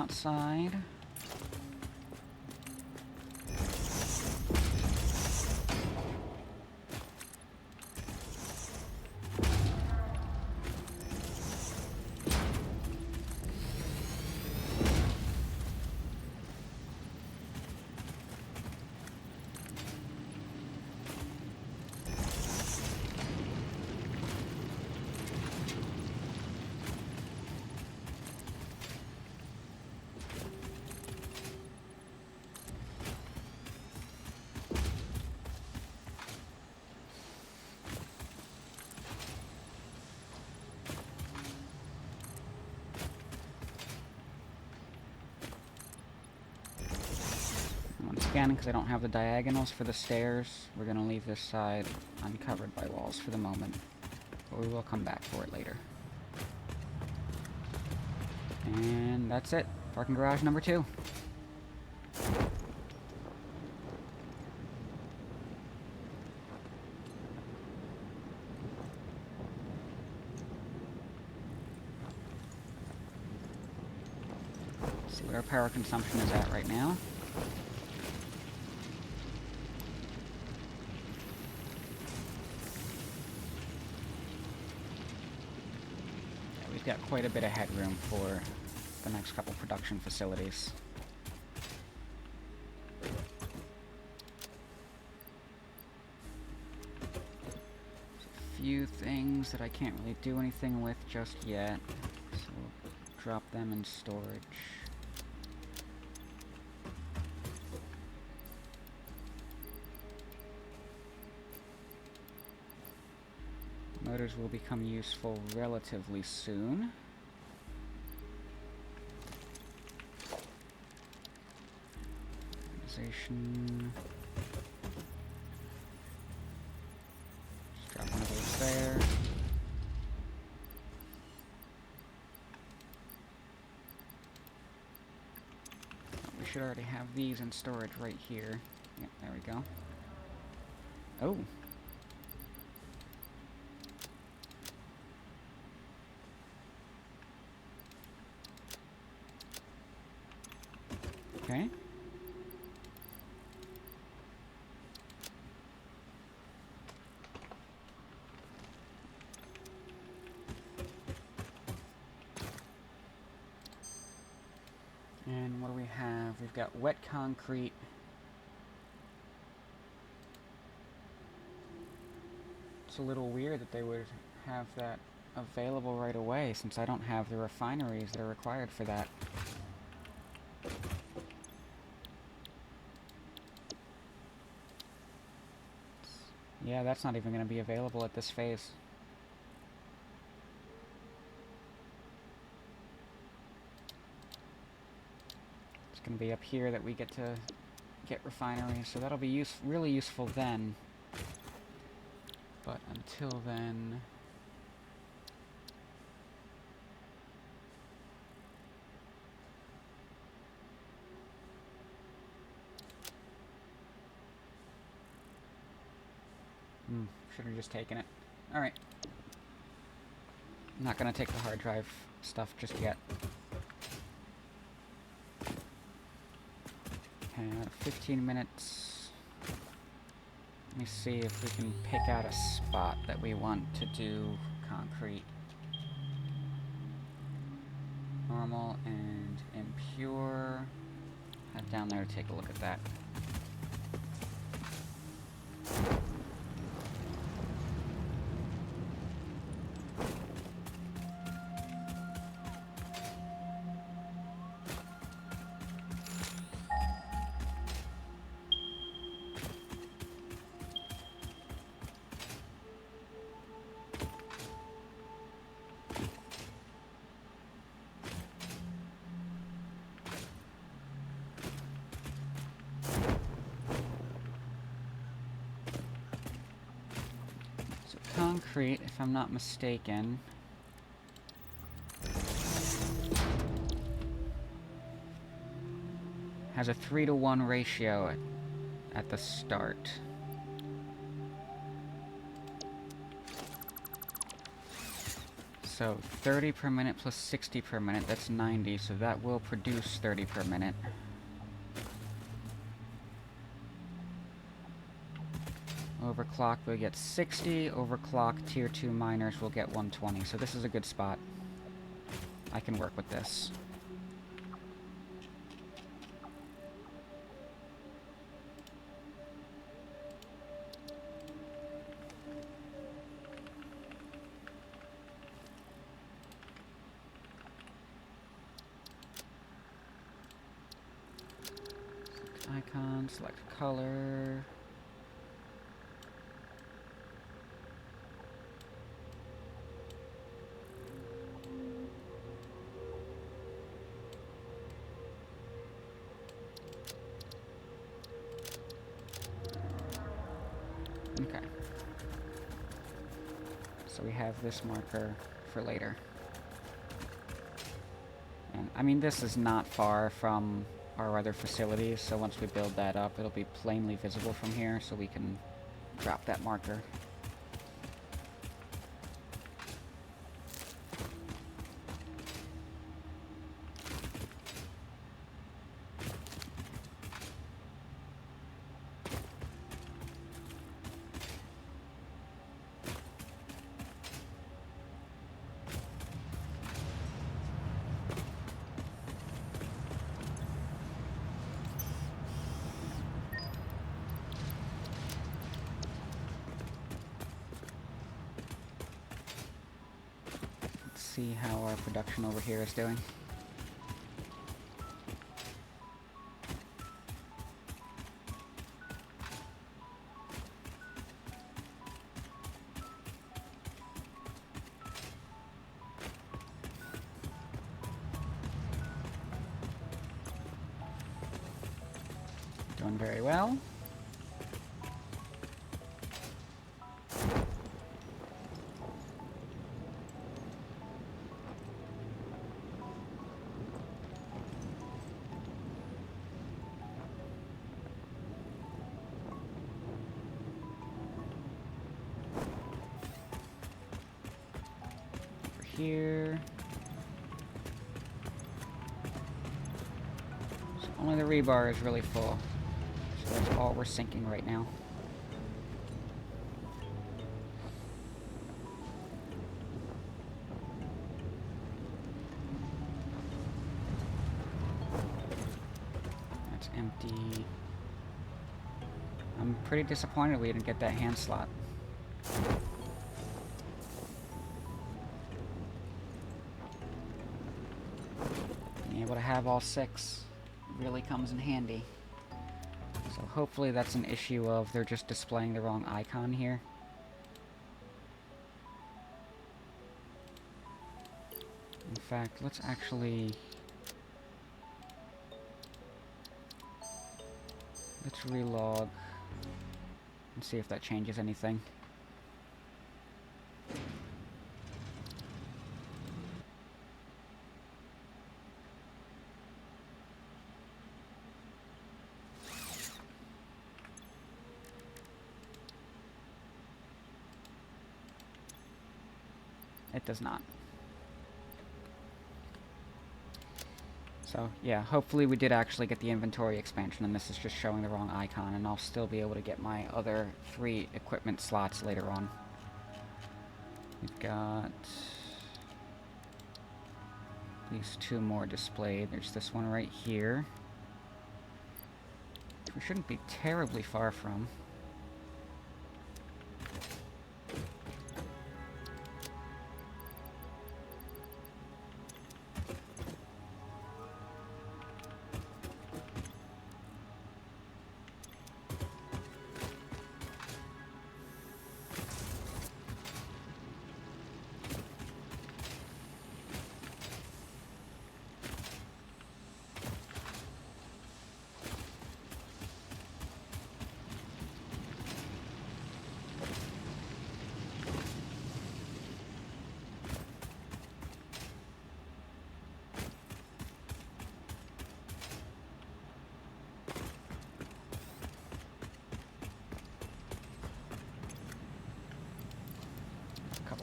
outside. Again, because I don't have the diagonals for the stairs, we're going to leave this side uncovered by walls for the moment, but we will come back for it later. And that's it. Parking garage number 2. See what our power consumption is at right now. Got quite a bit of headroom for the next couple production facilities. There's a few things that I can't really do anything with just yet, so we'll drop them in storage. Motors will become useful relatively soon. Organization. Just drop one of those there. Oh, we should already have these in storage right here. Yep, there we go. Oh. Okay. And what do we have? We've got wet concrete. It's a little weird that they would have that available right away, since I don't have the refineries that are required for that. Yeah, that's not even going to be available at this phase. It's going to be up here that we get to get refineries, so that'll be really useful then. But until then... should have just taken it. Alright. I'm not going to take the hard drive stuff just yet. Okay, 15 minutes. Let me see if we can pick out a spot that we want to do concrete. Normal and impure. Head down there to take a look at that. Concrete, if I'm not mistaken, has a 3-to-1 ratio at the start. So 30 per minute plus 60 per minute, that's 90, so that will produce 30 per minute. Overclock will get 60, overclock tier 2 miners will get 120, so this is a good spot. I can work with this. Icon, select color. Okay. So we have this marker for later. And I mean, this is not far from our other facilities, so once we build that up, it'll be plainly visible from here, so we can drop that marker. See how our production over here is doing. Doing very well. Here. So only the rebar is really full. So that's all we're sinking right now. That's empty. I'm pretty disappointed we didn't get that hand slot. Being able to have all 6 really comes in handy. So hopefully that's an issue of they're just displaying the wrong icon here. In fact, let's actually... let's relog and see if that changes anything. It does not. So, yeah, hopefully we did actually get the inventory expansion, and this is just showing the wrong icon, and I'll still be able to get my other 3 equipment slots later on. We've got these 2 more displayed. There's this one right here. We shouldn't be terribly far from.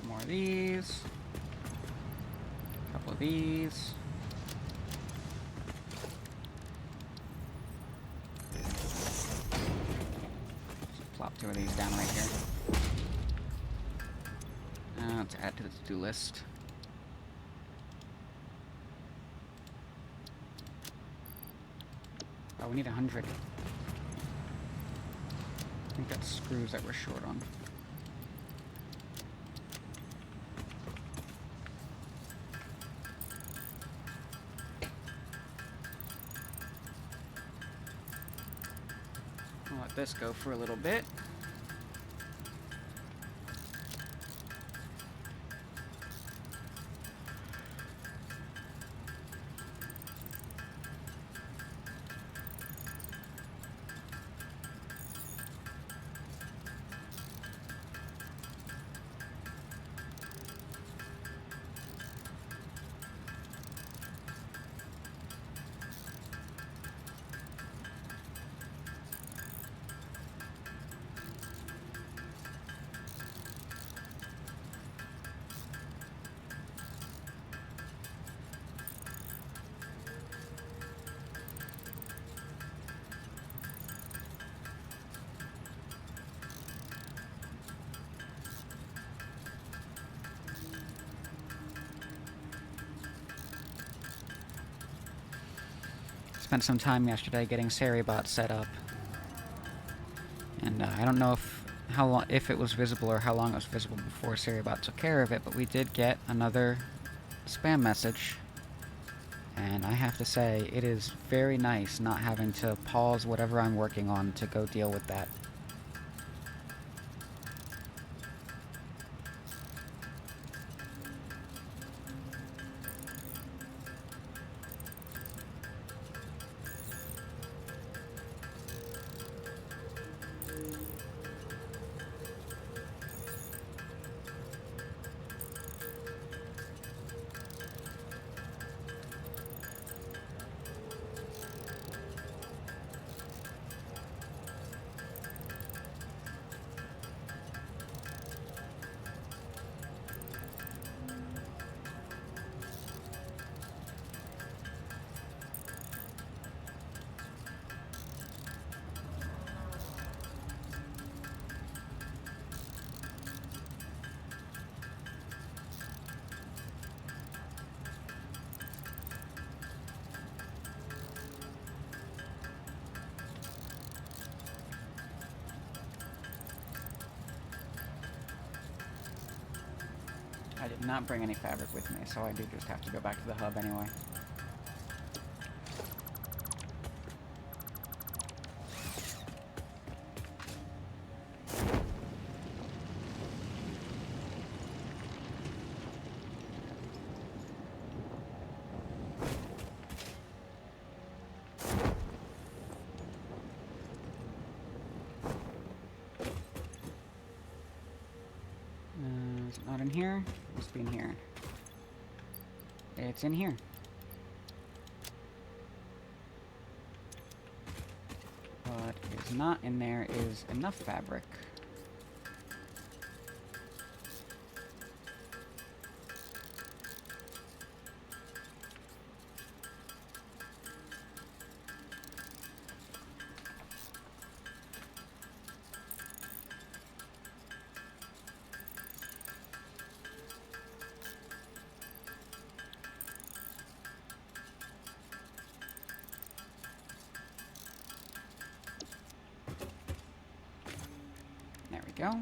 More of these. these. Plop 2 of these down right here. Let's add to the to-do list. Oh, we need 100. I think that's screws that we're short on. I'll let this go for a little bit. Spent some time yesterday getting SATISFACTOry set up, and I don't know if it was visible or how long it was visible before SATISFACTOry took care of it, but we did get another spam message, and I have to say it is very nice not having to pause whatever I'm working on to go deal with that. I did not bring any fabric with me, so I do just have to go back to the hub anyway. Is it not in here? It must be in here. It's in here. What is not in there is enough fabric. There we go.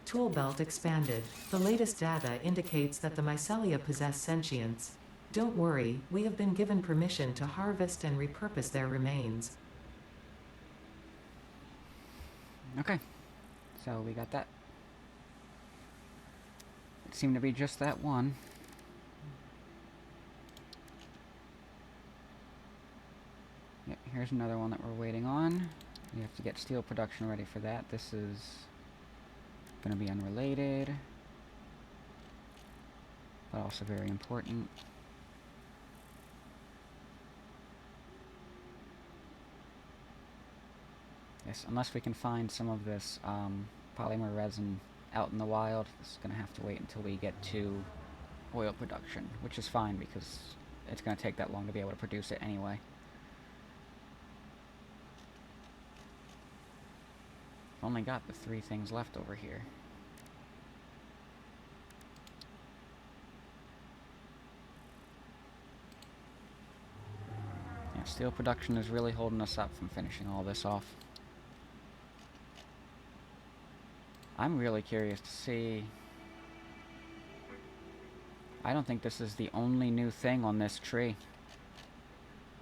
Tool belt expanded. The latest data indicates that the mycelia possess sentience. Don't worry, we have been given permission to harvest and repurpose their remains. Okay. So we got that. It seemed to be just that one. Yep, here's another one that we're waiting on. We have to get steel production ready for that. This is going to be unrelated, but also very important. Yes, unless we can find some of this polymer resin out in the wild, it's gonna have to wait until we get to oil production, which is fine because it's gonna take that long to be able to produce it anyway. I've only got the 3 things left over here. Yeah, steel production is really holding us up from finishing all this off. I'm really curious to see... I don't think this is the only new thing on this tree.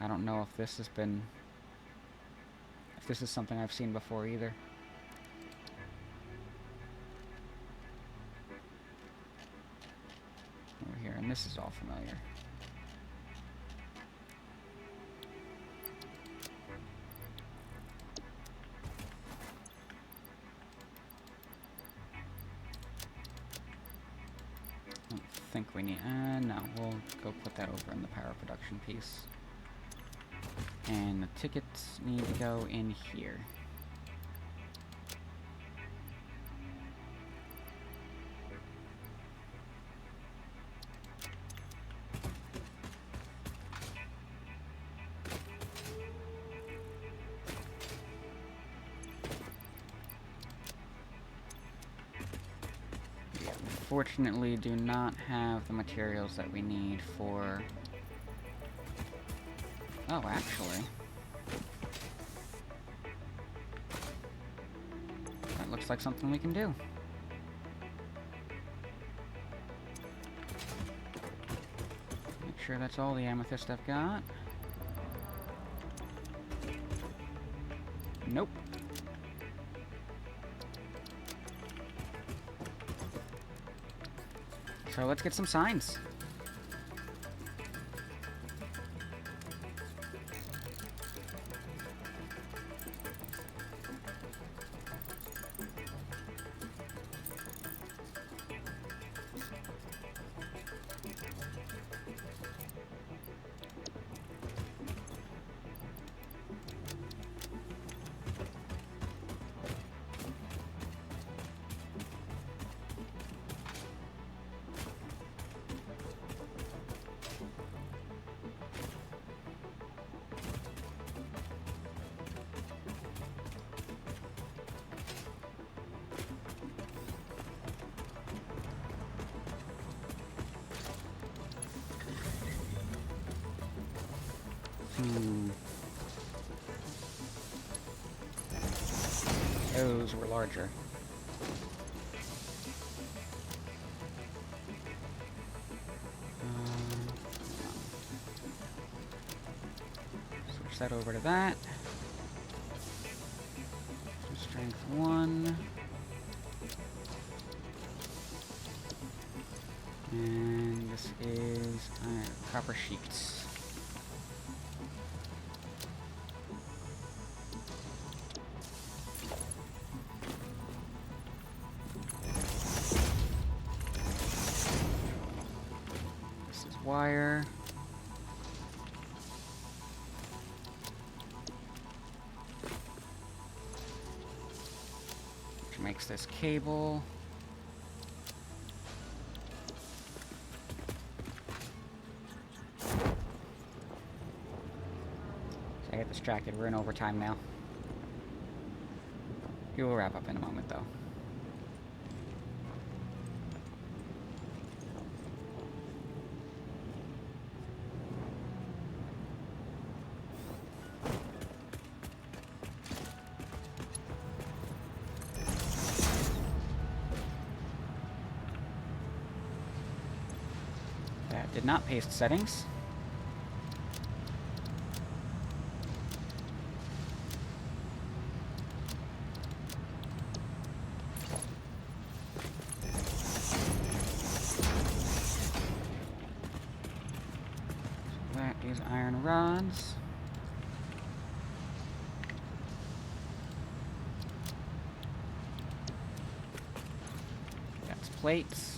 I don't know if this has been... if this is something I've seen before either. Over here, and this is all familiar. I don't think we need... no, we'll go put that over in the power production piece. And the tickets need to go in here. Yeah, unfortunately do not have the materials that we need for... Oh, actually... that looks like something we can do. Make sure that's all the amethyst I've got. Nope. So let's get some signs. Those were larger. Switch that over to that. Strength 1. And this is copper sheets. Wire. Which makes this cable. So I get distracted. We're in overtime now. We will wrap up in a moment, though. Did not paste settings. So that is iron rods. That's plates.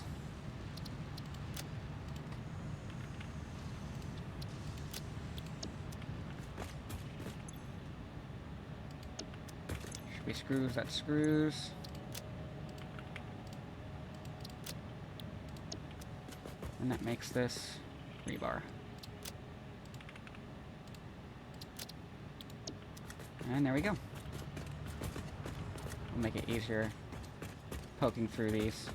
should be screws, that's screws. And that makes this rebar. And there we go. We'll make it easier poking through these.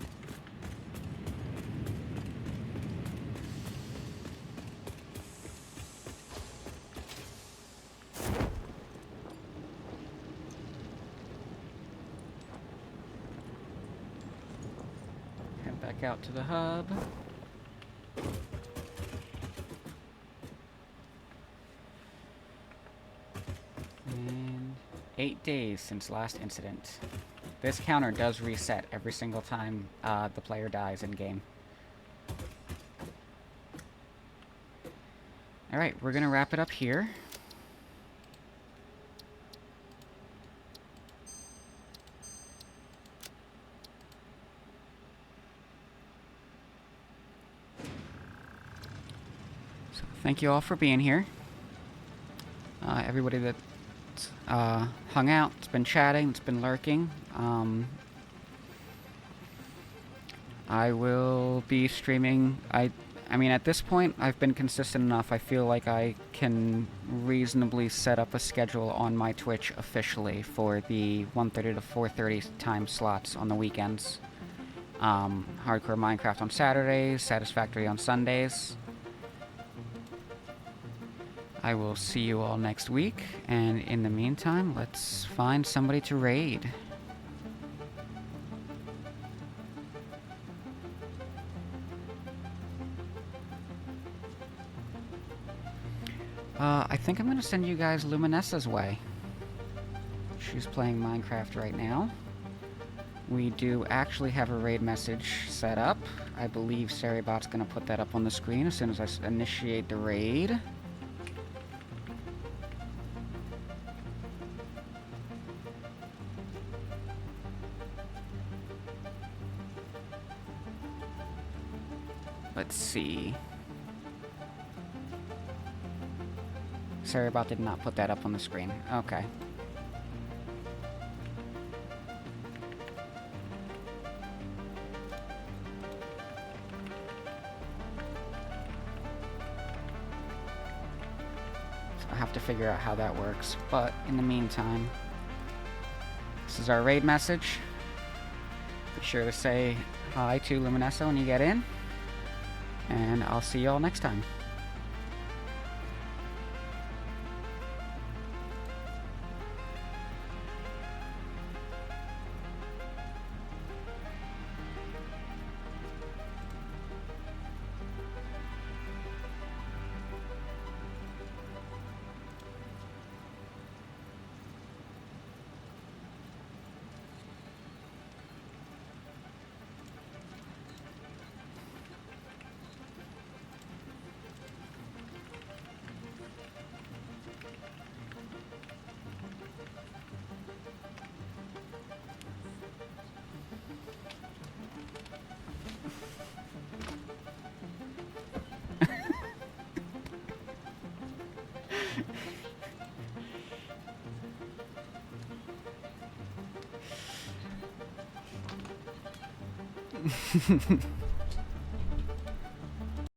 Head back out to the hub. And 8 days since last incident. This counter does reset every single time the player dies in game. Alright, we're gonna wrap it up here. So thank you all for being here. Everybody that hung out, it's been chatting, it's been lurking. I will be streaming. I mean, at this point, I've been consistent enough. I feel like I can reasonably set up a schedule on my Twitch officially for the 1:30 to 4:30 time slots on the weekends. Hardcore Minecraft on Saturdays, Satisfactory on Sundays. I will see you all next week, and in the meantime, let's find somebody to raid. I think I'm going to send you guys Luminessa's way. She's playing Minecraft right now. We do actually have a raid message set up. I believe Saribot's going to put that up on the screen as soon as I initiate the raid. Let's see. Saribot did not put that up on the screen. Okay. So I have to figure out how that works. But in the meantime, this is our raid message. Be sure to say hi to Luminessa when you get in. And I'll see y'all next time.